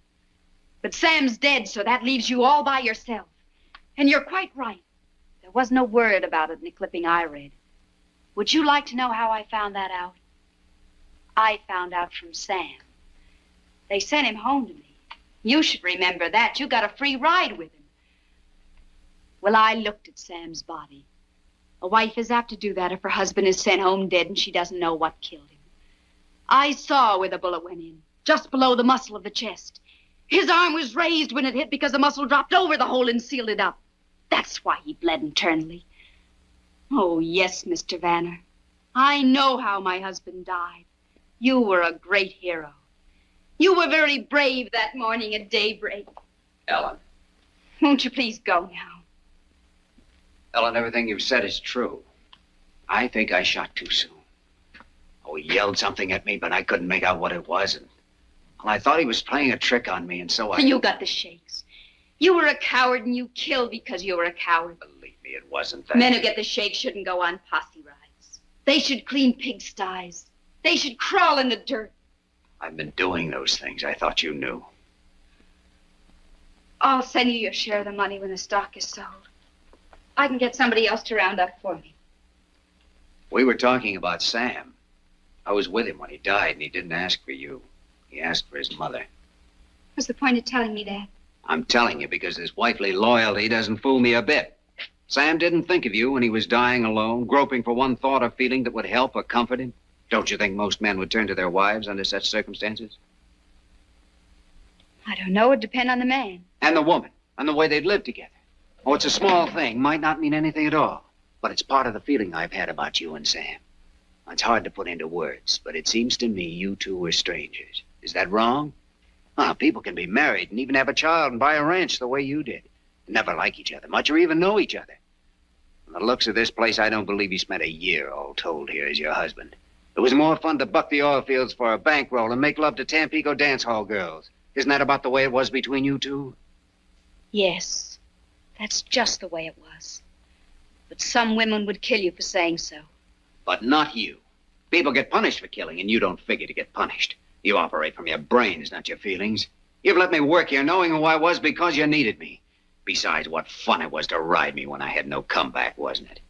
But Sam's dead, so that leaves you all by yourself. And you're quite right. There was no word about it in the clipping I read. Would you like to know how I found that out? I found out from Sam. They sent him home to me. You should remember that. You got a free ride with him. Well, I looked at Sam's body. A wife is apt to do that if her husband is sent home dead and she doesn't know what killed him. I saw where the bullet went in, just below the muscle of the chest. His arm was raised when it hit because the muscle dropped over the hole and sealed it up. That's why he bled internally. Oh, yes, Mr. Vanner. I know how my husband died. You were a great hero. You were very brave that morning at daybreak. Ellen. Won't you please go now? Ellen, everything you've said is true. I think I shot too soon. Oh, he yelled something at me, but I couldn't make out what it was. And well, I thought he was playing a trick on me, and so I... You got the shakes. You were a coward, and you killed because you were a coward. Believe me, it wasn't that. Men who get the shakes shouldn't go on posse rides. They should clean pigsties. They should crawl in the dirt. I've been doing those things. I thought you knew. I'll send you your share of the money when the stock is sold. I can get somebody else to round up for me. We were talking about Sam. I was with him when he died, and he didn't ask for you. He asked for his mother. What's the point of telling me that? I'm telling you because his wifely loyalty doesn't fool me a bit. Sam didn't think of you when he was dying alone, groping for one thought or feeling that would help or comfort him. Don't you think most men would turn to their wives under such circumstances? I don't know. It'd depend on the man. And the woman, and the way they'd live together. Oh, it's a small thing, might not mean anything at all. But it's part of the feeling I've had about you and Sam. It's hard to put into words, but it seems to me you two were strangers. Is that wrong? Oh, people can be married and even have a child and buy a ranch the way you did. Never like each other much or even know each other. From the looks of this place, I don't believe you spent a year all told here as your husband. It was more fun to buck the oil fields for a bankroll and make love to Tampico dance hall girls. Isn't that about the way it was between you two? Yes, that's just the way it was. But some women would kill you for saying so. But not you. People get punished for killing, and you don't figure to get punished. You operate from your brains, not your feelings. You've let me work here knowing who I was because you needed me. Besides, what fun it was to ride me when I had no comeback, wasn't it?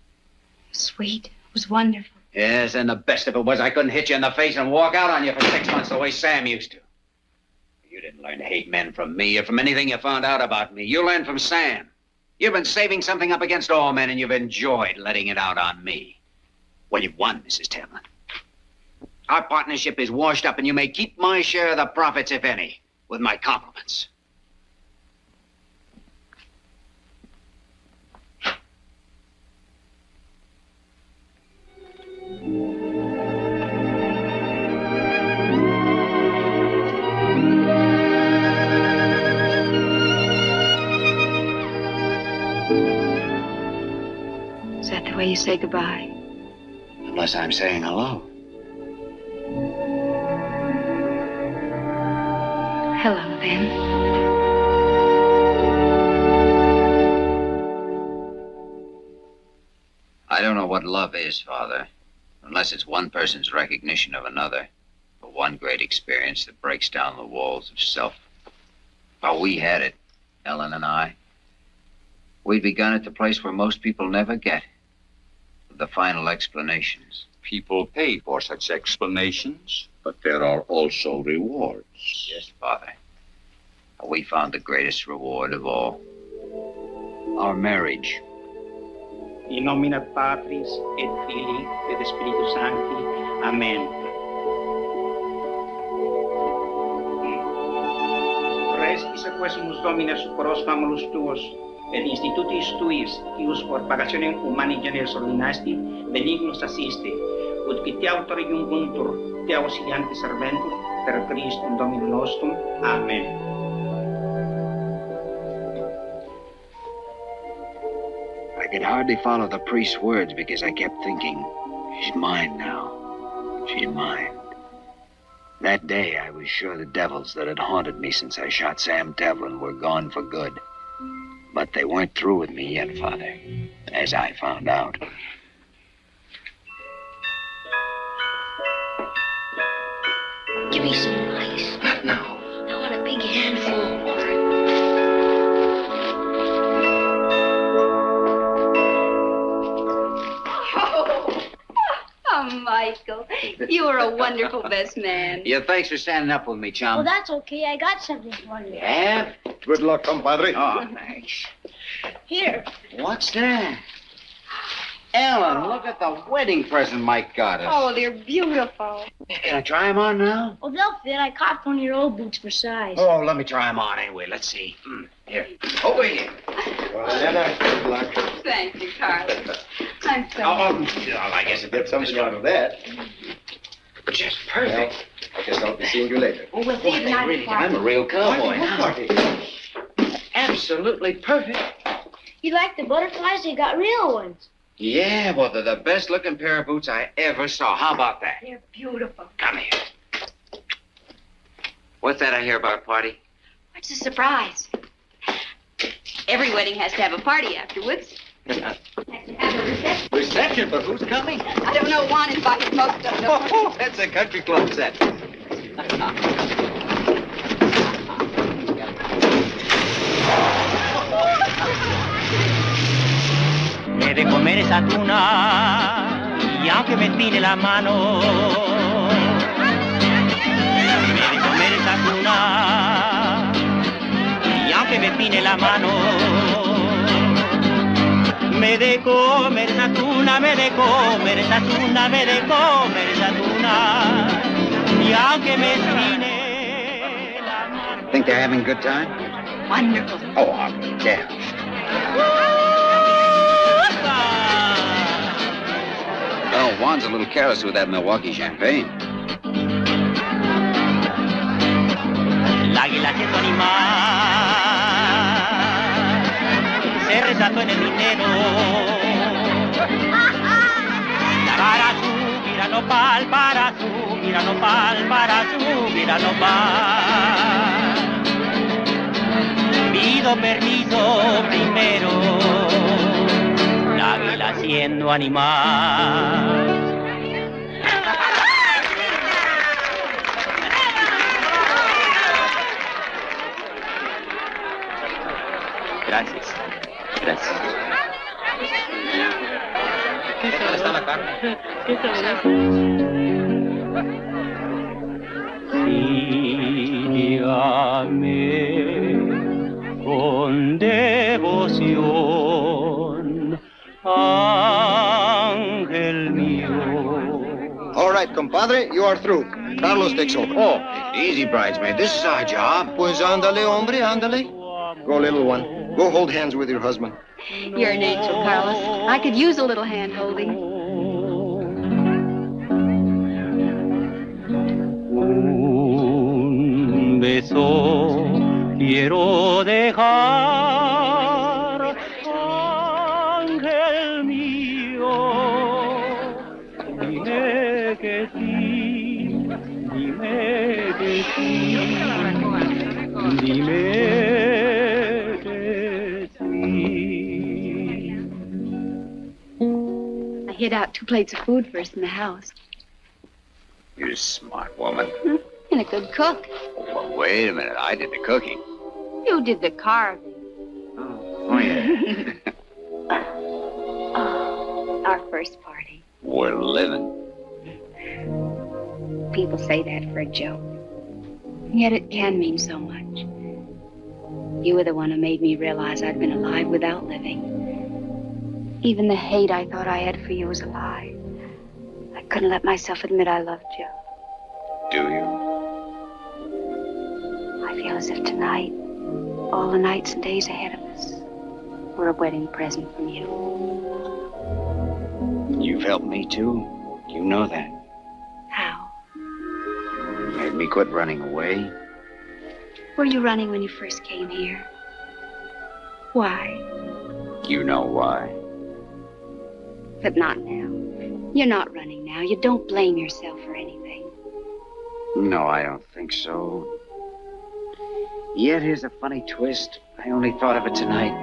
Sweet. It was wonderful. Yes, and the best of it was I couldn't hit you in the face and walk out on you for 6 months the way Sam used to. You didn't learn to hate men from me or from anything you found out about me. You learned from Sam. You've been saving something up against all men, and you've enjoyed letting it out on me. Well, you've won, Mrs. Tevlin. Our partnership is washed up, and you may keep my share of the profits, if any, with my compliments. Is that the way you say goodbye? Unless I'm saying hello. Hello, then. I don't know what love is, Father, unless it's one person's recognition of another, or one great experience that breaks down the walls of self. Oh, we had it, Ellen and I. We'd begun at the place where most people never get, with the final explanations. People pay for such explanations, but there are also rewards. Yes, Father. We found the greatest reward of all. Our marriage. In nomine Patris et Filii et Spiritus Sancti. Amen. Restis quesumus Domine superos famulus tuos, et institutis tuis, ius por pagationem humani generis ordinasti, benignus assiste, ut qui te autori iuncuntur, te auxiliante serventur, per Christum Dominum nostrum. Amen. I could hardly follow the priest's words because I kept thinking, she's mine now. She's mine. That day, I was sure the devils that had haunted me since I shot Sam Tevlin were gone for good. But they weren't through with me yet, Father, as I found out. Give me some ice. Not now. I want a big handful. Oh, Michael, you were a wonderful best man. Yeah, thanks for standing up with me, chum. Well, that's okay. I got something for you. Yeah? Good luck, compadre. Oh, thanks. Here. What's that? Ellen, look at the wedding present Mike got us. Oh, they're beautiful. Can I try them on now? Well, they'll fit. I copped one of your old boots for size. Oh, let me try them on anyway. Let's see. Here. Over here. Well, good luck. Thank you, Carlos. I'm so well, I guess it Get something out of that. just perfect. Well, I guess I'll be seeing you later. Oh, we'll see you tonight. Really, I'm a real cowboy now. Party. Absolutely perfect. You like the butterflies? They got real ones. Yeah, well, they're the best-looking pair of boots I ever saw. How about that? They're beautiful. Come here. What's that I hear about a party? What's a surprise? Every wedding has to have a party afterwards. Reception, but who's coming? I don't know. Juan invited most of them. Oh, that's a country club set. Me de comer esa tuna y aunque me tire la mano, me de comer esa tuna y aunque me pine la mano, me de comer esa tuna, me de comer esa tuna, me de comer esa tuna y aunque me pine la mano. Think they're having a good time? Wonderful. Oh, I'll be damned. Oh, Juan's a little careless with that Milwaukee champagne. El águila siendo animal se resató en el dinero para subir a nopal, para subir a nopal, para subir a nopal. Pido permiso primero, el águila siendo animal. Gracias. Gracias. ¿Qué tal está la carne? Sígame con devoción, ángel mío. All right, compadre, you are through. Carlos takes over. Oh, easy, bridesmaid. This is our job. Pues ándale, hombre, ándale. Go, little one. Go hold hands with your husband. You're an angel, Carlos. I could use a little hand-holding. Un beso quiero dejar, ángel mío. Dime que sí, dime que sí, dime que sí. I hid out 2 plates of food first in the house. You're a smart woman. And a good cook. Well, wait a minute. I did the cooking. You did the carving. Oh, yeah. Our first party. We're living. People say that for a joke. Yet it can mean so much. You were the one who made me realize I'd been alive without living. Even the hate I thought I had for you was a lie. I couldn't let myself admit I loved you. Do you? I feel as if tonight, all the nights and days ahead of us, were a wedding present from you. You've helped me, too. You know that. How? You made me quit running away. Were you running when you first came here? Why? You know why. But not now. You're not running now. You don't blame yourself for anything. No, I don't think so. Yet here's a funny twist. I only thought of it tonight.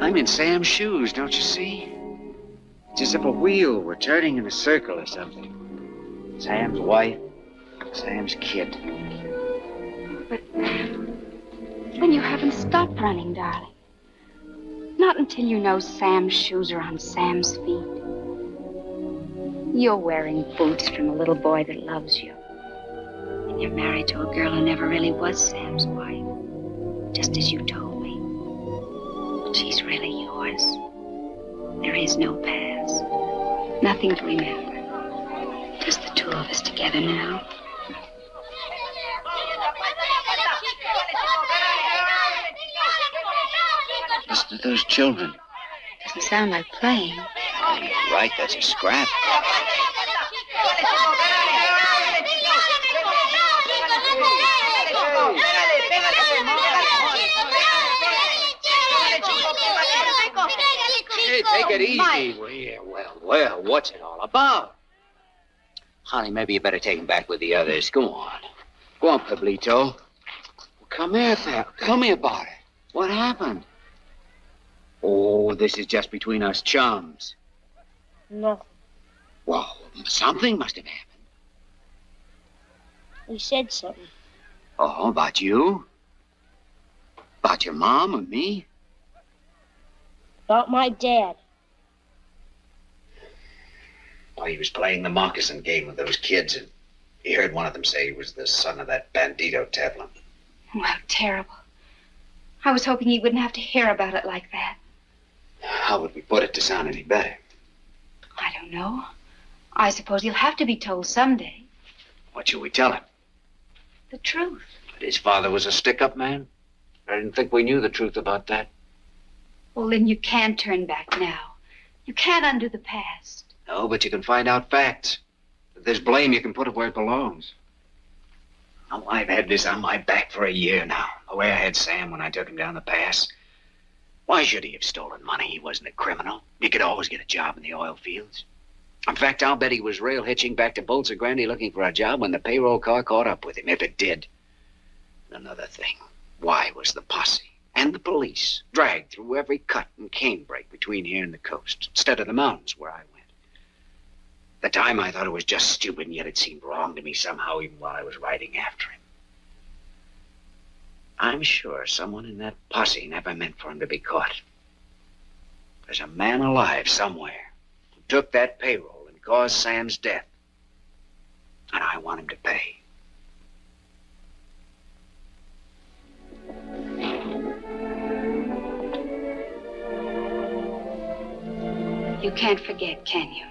I'm in Sam's shoes, don't you see? It's as if a wheel were turning in a circle or something. Sam's wife, Sam's kid. But then you haven't stopped running, darling. Not until you know Sam's shoes are on Sam's feet. You're wearing boots from a little boy that loves you. And you're married to a girl who never really was Sam's wife. Just as you told me. But she's really yours. There is no past. Nothing to remember. Just the 2 of us together now. Listen to those children. Doesn't sound like playing. Oh, you're right. That's a scrap. Hey, take it easy. Well, what's it all about? Honey, maybe you better take him back with the others. Go on. Go on, Pablito. Come here, pal. Tell me about it. What happened? Oh, this is just between us chums. Nothing. Well, something must have happened. You said something. Oh, about you? About your mom and me? About my dad. Well, he was playing the moccasin game with those kids, and he heard one of them say he was the son of that bandito Tevlin. Wow, terrible. I was hoping he wouldn't have to hear about it like that. How would we put it to sound any better? I don't know. I suppose he'll have to be told someday. What should we tell him? The truth. That his father was a stick-up man? I didn't think we knew the truth about that. Well, then you can't turn back now. You can't undo the past. No, but you can find out facts. If there's blame, you can put it where it belongs. Oh, I've had this on my back for a year now. The way I had Sam when I took him down the pass. Why should he have stolen money? He wasn't a criminal. He could always get a job in the oil fields. In fact, I'll bet he was rail hitching back to Bolsa Grande looking for a job when the payroll car caught up with him, if it did. Another thing. Why was the posse and the police dragged through every cut and canebrake between here and the coast, instead of the mountains where I went? At the time, I thought it was just stupid, and yet it seemed wrong to me somehow, even while I was riding after him. I'm sure someone in that posse never meant for him to be caught. There's a man alive somewhere who took that payroll and caused Sam's death. And I want him to pay. You can't forget, can you?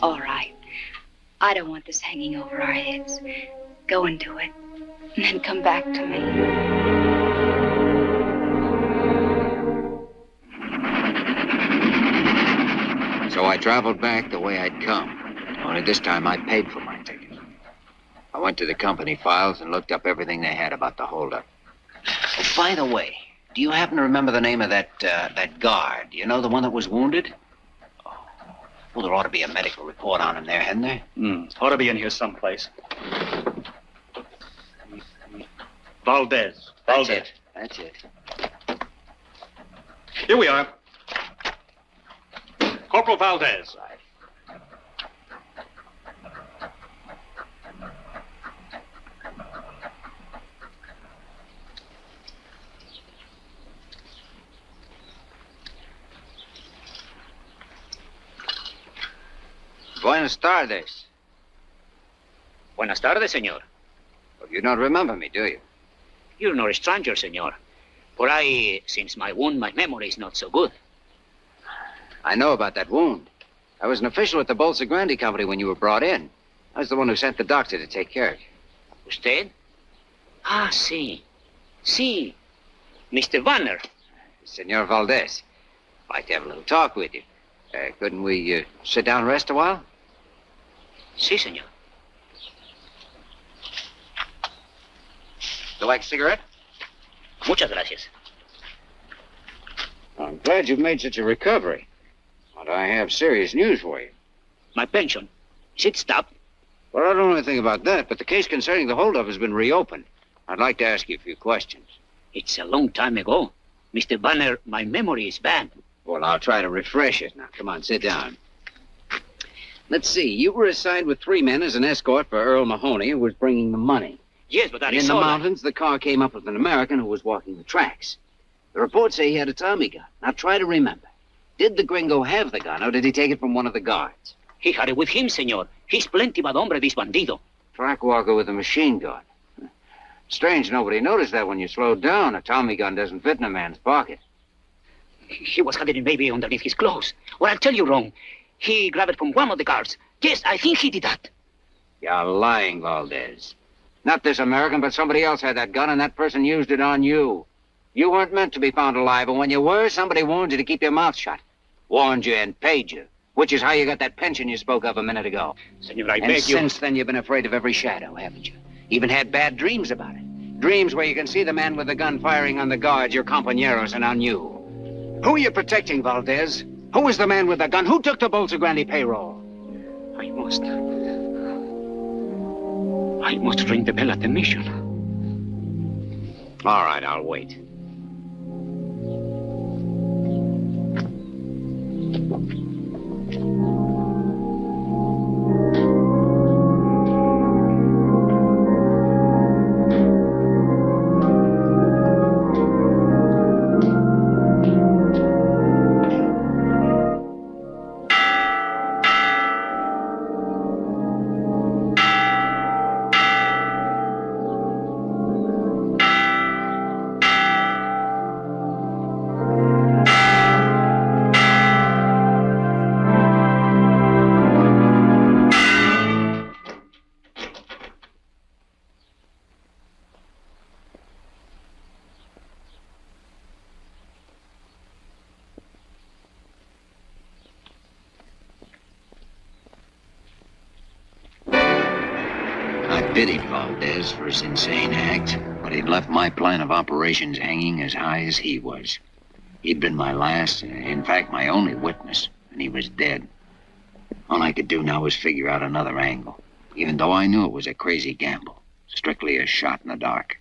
All right. I don't want this hanging over our heads. Go and do it. And then come back to me. So I traveled back the way I'd come. Only this time I paid for my ticket. I went to the company files and looked up everything they had about the holdup. Oh, by the way, do you happen to remember the name of that guard? You know, the one that was wounded? Oh. Well, there ought to be a medical report on him there, hadn't there? Ought to be in here someplace. Valdez. That's it. That's it. Here we are. Corporal Valdez. Buenas tardes. Buenas tardes, señor. Well, you don't remember me, do you? You're not a stranger, señor. For since my wound, my memory is not so good. I know about that wound. I was an official at the Bolsa Grande Company when you were brought in. I was the one who sent the doctor to take care of you. ¿Usted? Ah, sí. Sí. Mr. Vanner. Senor Valdez. I'd like to have a little talk with you. Couldn't we sit down and rest a while? Sí, señor. You like a cigarette? Muchas gracias. I'm glad you've made such a recovery. But I have serious news for you. My pension. Is it stopped? Well, I don't know anything about that, but the case concerning the holdup has been reopened. I'd like to ask you a few questions. It's a long time ago. Mr. Banner, my memory is bad. Well, I'll try to refresh it. Now, come on, sit down. Let's see. You were assigned with 3 men as an escort for Earl Mahoney, who was bringing the money. Yes, but that in is the all mountains, the car came up with an American who was walking the tracks. The reports say he had a Tommy gun. Now, try to remember. Did the gringo have the gun, or did he take it from one of the guards? He had it with him, señor. He's plenty bad hombre, this bandido. Track walker with a machine gun. Strange nobody noticed that when you slowed down. A Tommy gun doesn't fit in a man's pocket. He was hiding maybe underneath his clothes. Or I'll tell you wrong. He grabbed it from one of the guards. Yes, I think he did that. You're lying, Valdez. Not this American, but somebody else had that gun, and that person used it on you. You weren't meant to be found alive, and when you were, somebody warned you to keep your mouth shut. Warned you and paid you, which is how you got that pension you spoke of a minute ago. Senor, I and beg you. Since then, you've been afraid of every shadow, haven't you? Even had bad dreams about it. Dreams where you can see the man with the gun firing on the guards, your compañeros, and on you. Who are you protecting, Valdez? Who is the man with the gun? Who took the Bolsa Grande payroll? I must ring the bell at the mission. All right, I'll wait. Pitied Valdez for his insane act, but he'd left my plan of operations hanging as high as he was. He'd been my last, in fact, my only witness, and he was dead. All I could do now was figure out another angle, even though I knew it was a crazy gamble, strictly a shot in the dark.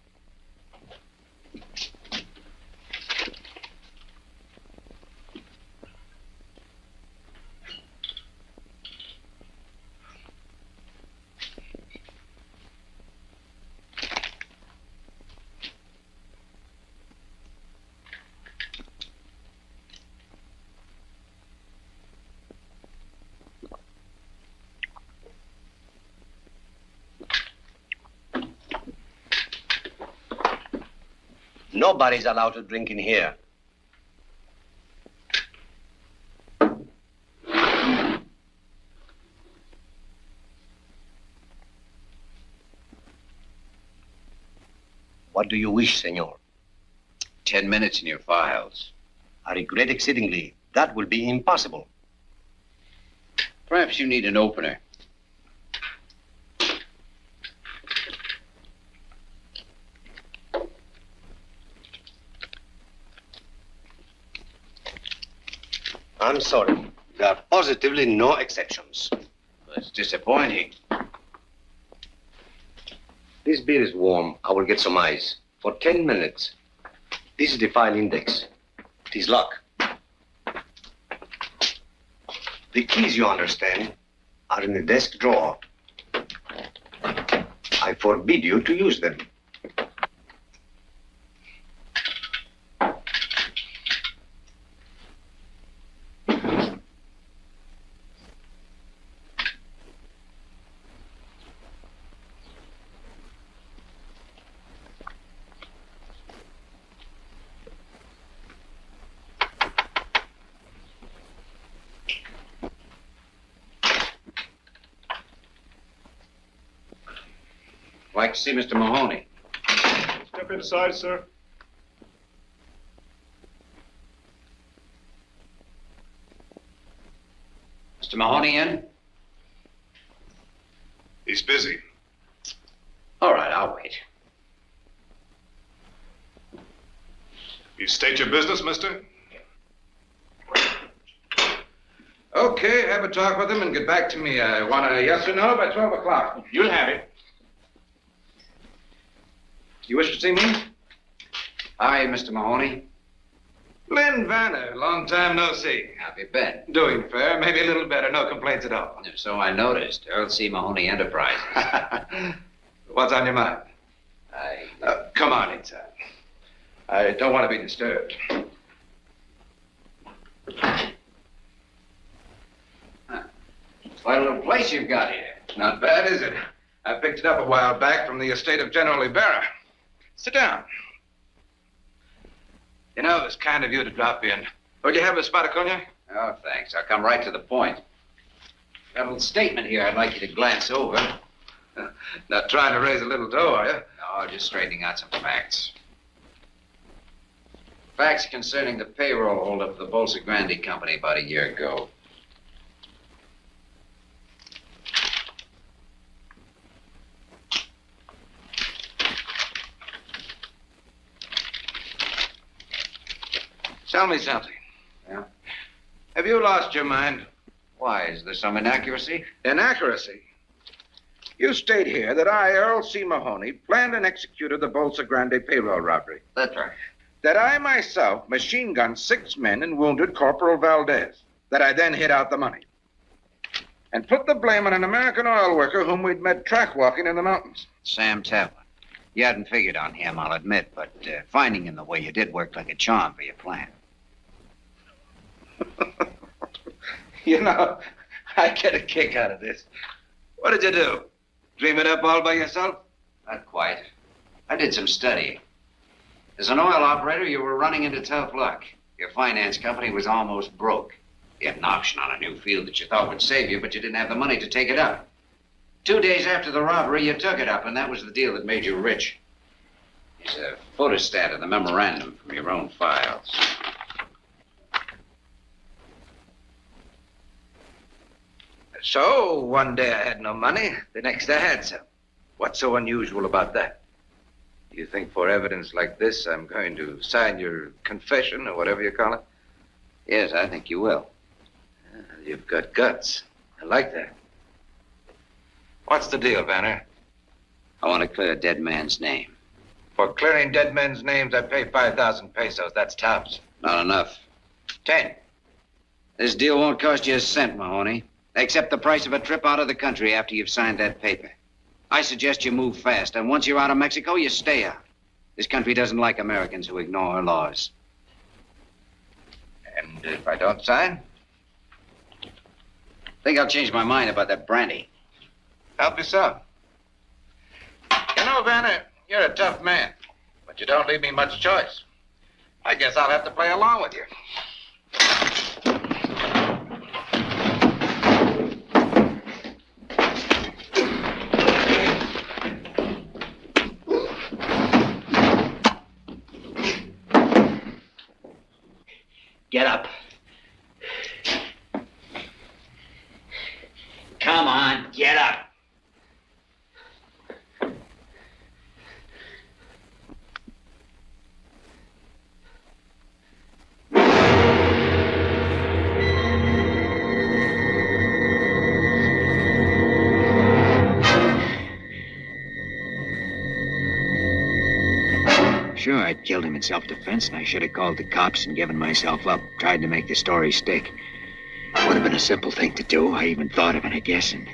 Nobody's allowed to drink in here. What do you wish, senor? 10 minutes in your files. I regret exceedingly. That will be impossible. Perhaps you need an opener. I'm sorry. There are positively no exceptions. That's disappointing. This beer is warm. I will get some ice. For 10 minutes. This is the file index. It is locked. The keys, you understand, are in the desk drawer. I forbid you to use them. Like to see Mr. Mahoney. Step inside, sir. Mr. Mahoney in? He's busy. All right, I'll wait. You state your business, mister? Okay, have a talk with him and get back to me. I want a yes or no by 12 o'clock. You'll have it. You wish to see me? Hi, Mr. Mahoney. Lynn Vanner, long time no see. How have you been? Doing fair, maybe a little better, no complaints at all. So I noticed. Earl C. Mahoney Enterprises. What's on your mind? Come on inside. I don't want to be disturbed. Quite a little place you've got here. Not bad, is it? I picked it up a while back from the estate of General Ibarra. Sit down. You know, it was kind of you to drop in. Would you have a spot of cognac? Oh, thanks. I'll come right to the point. Got a little statement here I'd like you to glance over. Not trying to raise a little dough, are you? No, just straightening out some facts. Facts concerning the payroll holdup of the Bolsa Grande Company about a year ago. Tell me something. Yeah? Have you lost your mind? Why, is there some inaccuracy? Inaccuracy? You state here that I, Earl C. Mahoney, planned and executed the Bolsa Grande payroll robbery. That's right. That I myself machine gunned 6 men and wounded Corporal Valdez. That I then hid out the money. And put the blame on an American oil worker whom we'd met track walking in the mountains. Sam Tevlin. You hadn't figured on him, I'll admit, but finding him the way you did worked like a charm for your plan. You know, I get a kick out of this. What did you do? Dream it up all by yourself? Not quite. I did some studying. As an oil operator, you were running into tough luck. Your finance company was almost broke. You had an option on a new field that you thought would save you, but you didn't have the money to take it up. 2 days after the robbery, you took it up, and that was the deal that made you rich. Here's a photostat of the memorandum from your own files. So, one day I had no money, the next I had some. What's so unusual about that? You think for evidence like this, I'm going to sign your confession, or whatever you call it? Yes, I think you will. You've got guts. I like that. What's the deal, Vanner? I want to clear a dead man's name. For clearing dead men's names, I pay 5,000 pesos. That's tops. Not enough. 10. This deal won't cost you a cent, Mahoney. Except the price of a trip out of the country after you've signed that paper. I suggest you move fast, and once you're out of Mexico, you stay out. This country doesn't like Americans who ignore her laws. And if I don't sign? Think I'll change my mind about that brandy. Help yourself. You know, Vanner, you're a tough man, but You don't leave me much choice. I guess I'll have to play along with you. Get up. Come on, get up. Sure, I'd killed him in self-defense, and I should have called the cops and given myself up, tried to make the story stick. Would have been a simple thing to do. I even thought of it, I guess, and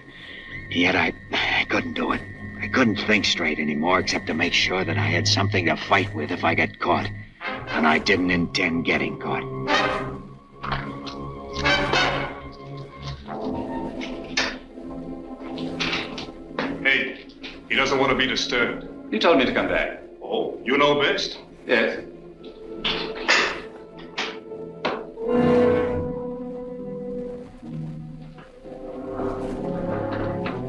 yet I couldn't do it. I couldn't think straight anymore, except to make sure that I had something to fight with if I got caught. And I didn't intend getting caught. Hey, he doesn't want to be disturbed. You told me to come back. Oh, you know best? Yes.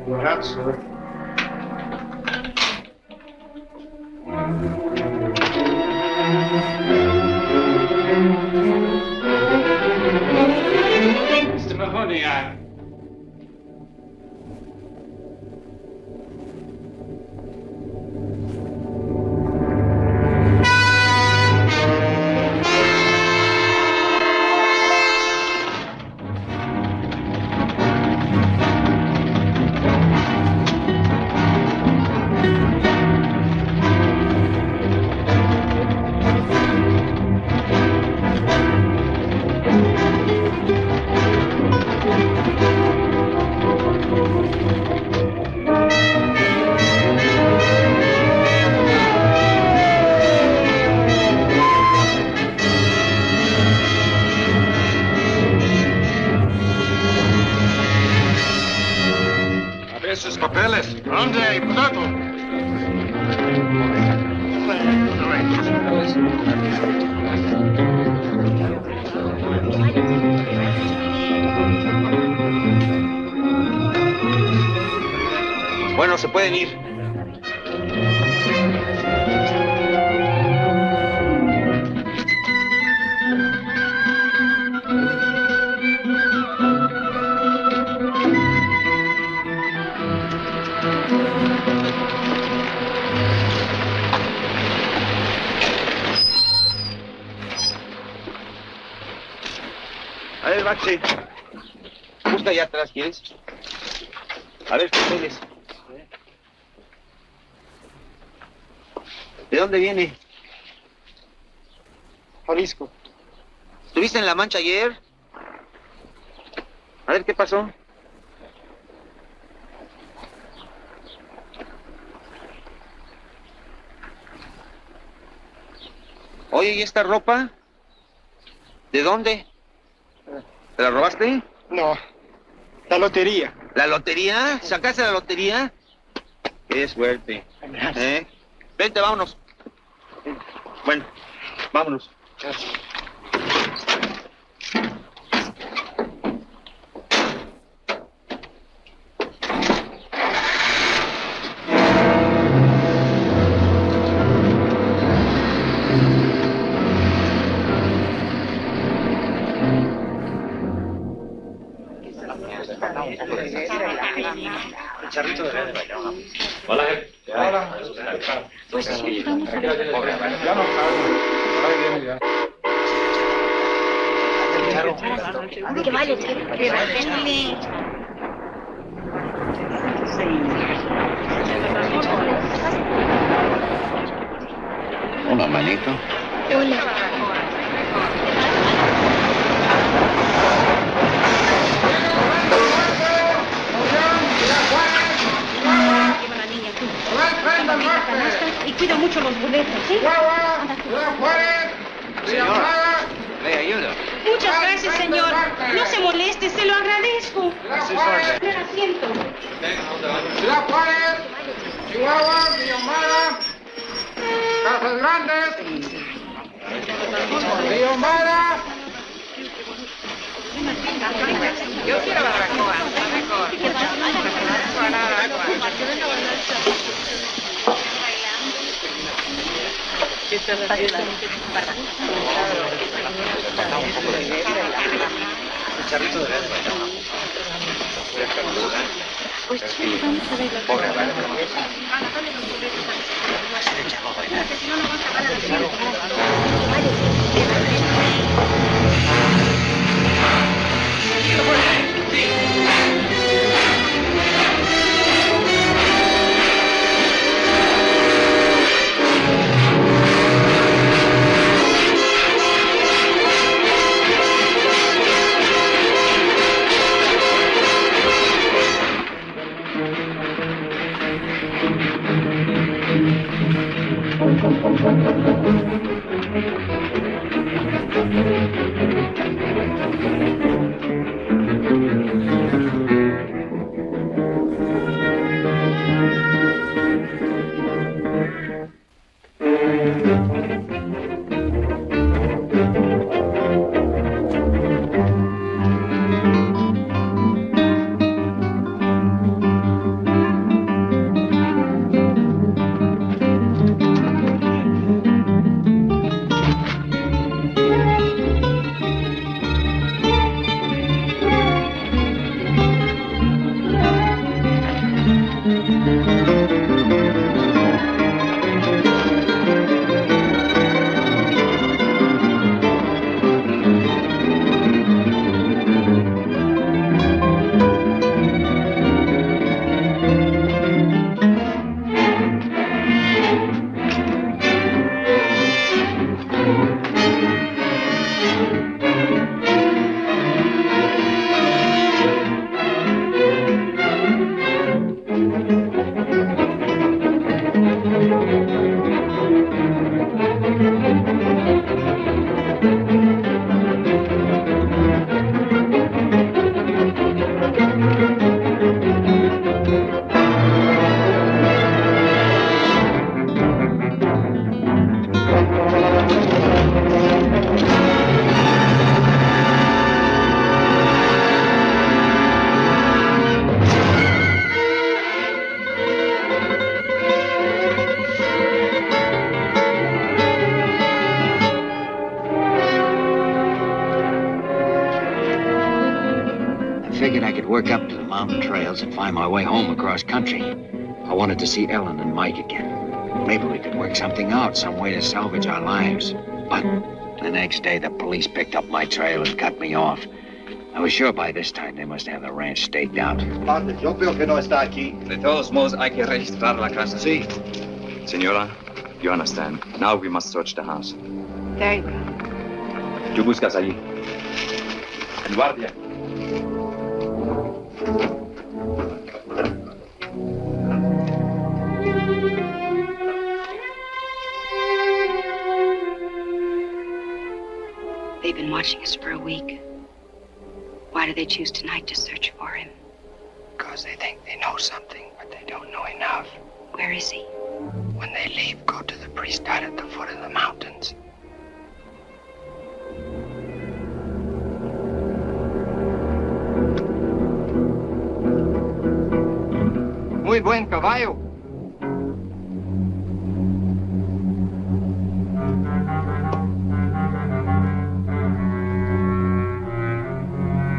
Perhaps, sir. Mr. Mahoney, Esos papeles. ¿Dónde? ¡Pronto! Bueno, se pueden ir. A ver, Baxi. Busca allá atrás, ¿quieres? A ver, papeles. ¿De dónde viene? Jalisco. ¿Estuviste en La Mancha ayer? A ver, ¿qué pasó? Oye, ¿y esta ropa? ¿De dónde? ¿Te la robaste? No, la lotería. ¿La lotería? ¿Sacaste la lotería? Qué suerte. Vente, vámonos. Bueno, vámonos. Gracias. Hola. Hola. Pues sí. Ya no salgo. Ahí viene ya. Que vale, que vale. Hola, manito. Hola. Y cuida mucho los boletos, ¿sí? Señor, le ayudo. Muchas gracias, señor. No se moleste, se lo agradezco. Espera, asiento. Ciudad Juárez, Chihuahua, Villahumada, Casas Fernández. Río Mara. Yo quiero barbacoa. Charrito de pues sí, vamos a ver. Pobre Work up to the mountain trails and find my way home across country. I wanted to see Ellen and Mike again. Maybe we could work something out, some way to salvage our lives. But the next day, the police picked up my trail and cut me off. I was sure by this time they must have the ranch staked out. Padre, yo creo que no está aquí. De todos modos, hay que registrar la casa. Sí. Senora, you understand. Now we must search the house. Very well. Tú buscas allí. Guardia. They've been watching us for a week. Why do they choose tonight to search for him? Because they think they know something, but they don't know enough. Where is he? When they leave, go to the priest hut at the foot of the mountains. Muy buen caballo.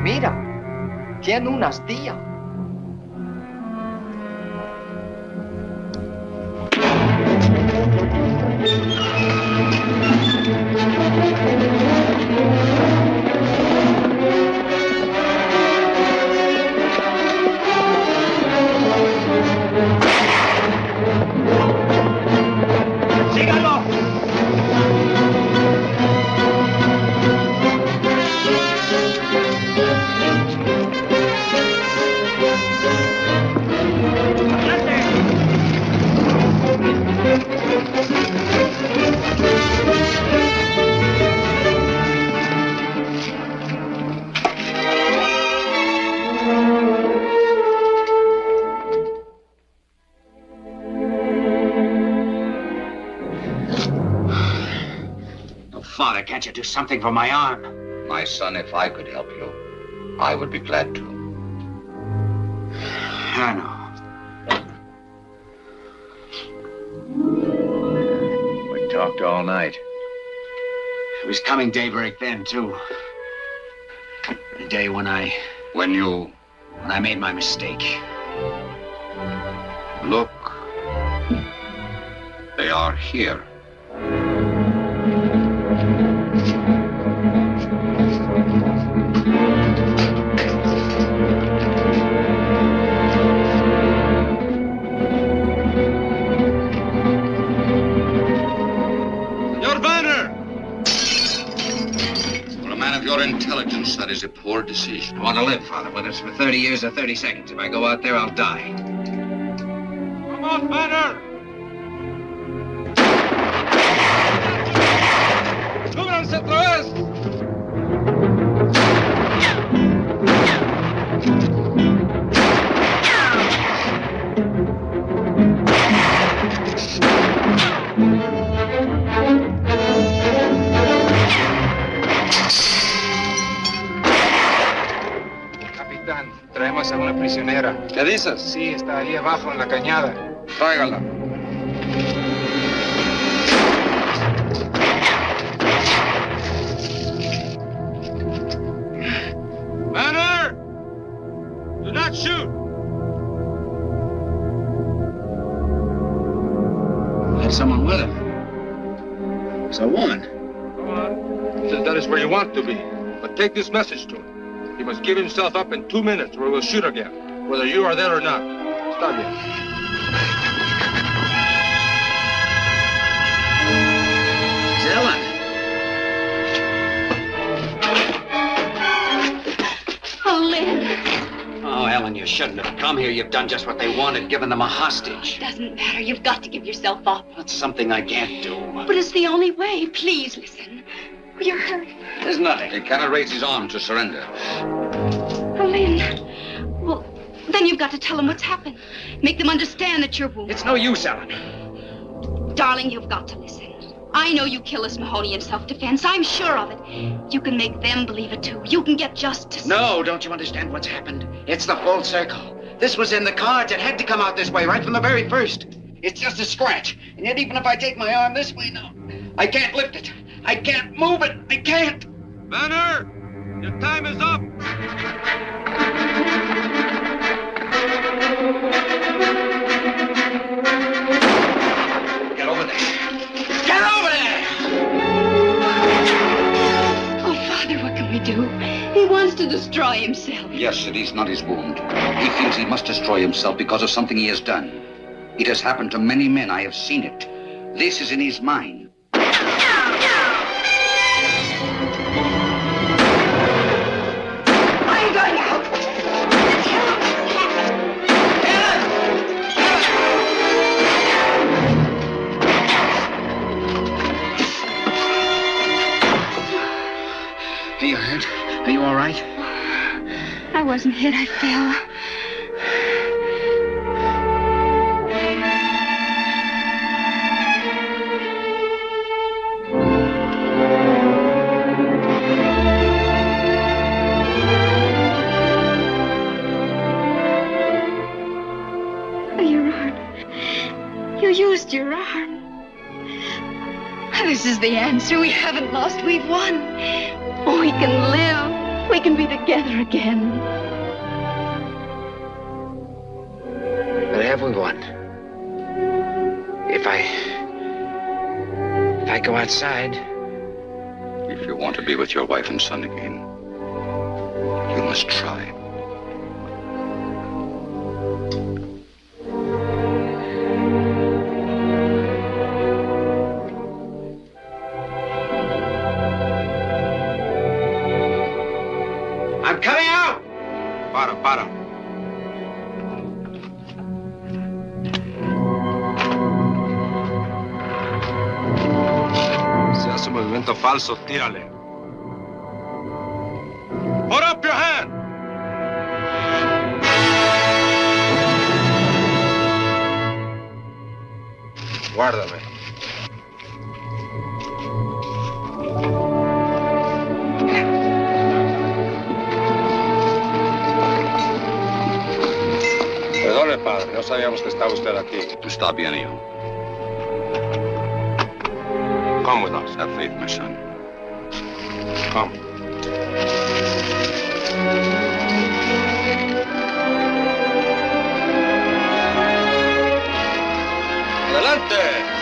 Mira, tiene una astilla. father, can't you do something for my arm? My son, if I could help you, I would be glad to. I know. We talked all night. It was coming daybreak then, too. The day when I made my mistake. Look. They are here. Your intelligence, that is a poor decision. I want to live, Father, whether it's for 30 years or 30 seconds. If I go out there, I'll die. Come on, Banner! ¡Súbranse otra vez! Traemos a una prisionera. ¿Qué dices? Sí, está ahí abajo en la cañada. Tráigala. Banner! Do not shoot! Had someone with him. It's a woman. Come on. Says that is where you want to be. But take this message to him. He must give himself up in 2 minutes or we'll shoot again, whether you are there or not. Está bien. It's Ellen. Oh, Lynn. Oh, Ellen, you shouldn't have come here. You've done just what they wanted, given them a hostage. It doesn't matter. You've got to give yourself up. That's something I can't do. But it's the only way. Please listen. You're hurt. There's nothing. He cannot raise his arm to surrender. Oh, Lynn. Well, then you've got to tell them what's happened. Make them understand that you're wounded. It's no use, Ellen. Darling, you've got to listen. I know you killed us, Mahoney, in self-defense. I'm sure of it. You can make them believe it, too. You can get justice. No, don't you understand what's happened? It's the full circle. This was in the cards. It had to come out this way right from the very first. It's just a scratch. And yet, even if I take my arm this way now, I can't lift it. I can't move it. I can't. Banner! Your time is up! Get over there. Get over there! Oh, Father, what can we do? He wants to destroy himself. Yes, it is not his wound. He feels he must destroy himself because of something he has done. It has happened to many men. I have seen it. This is in his mind. Are you hurt? Are you all right? I wasn't hit. I fell. Your arm. You used your arm. This is the answer. We haven't lost. We've won. We can live. We can be together again. But have we won? If I go outside... If you want to be with your wife and son again, you must try. I'm coming out! Para. Si hace movimiento falso, tírale. Put up your hand! Guárdame. padre. No sabíamos que estaba usted aquí. Está bien, hijo. Come with us. Have faith, my son. Come. Adelante.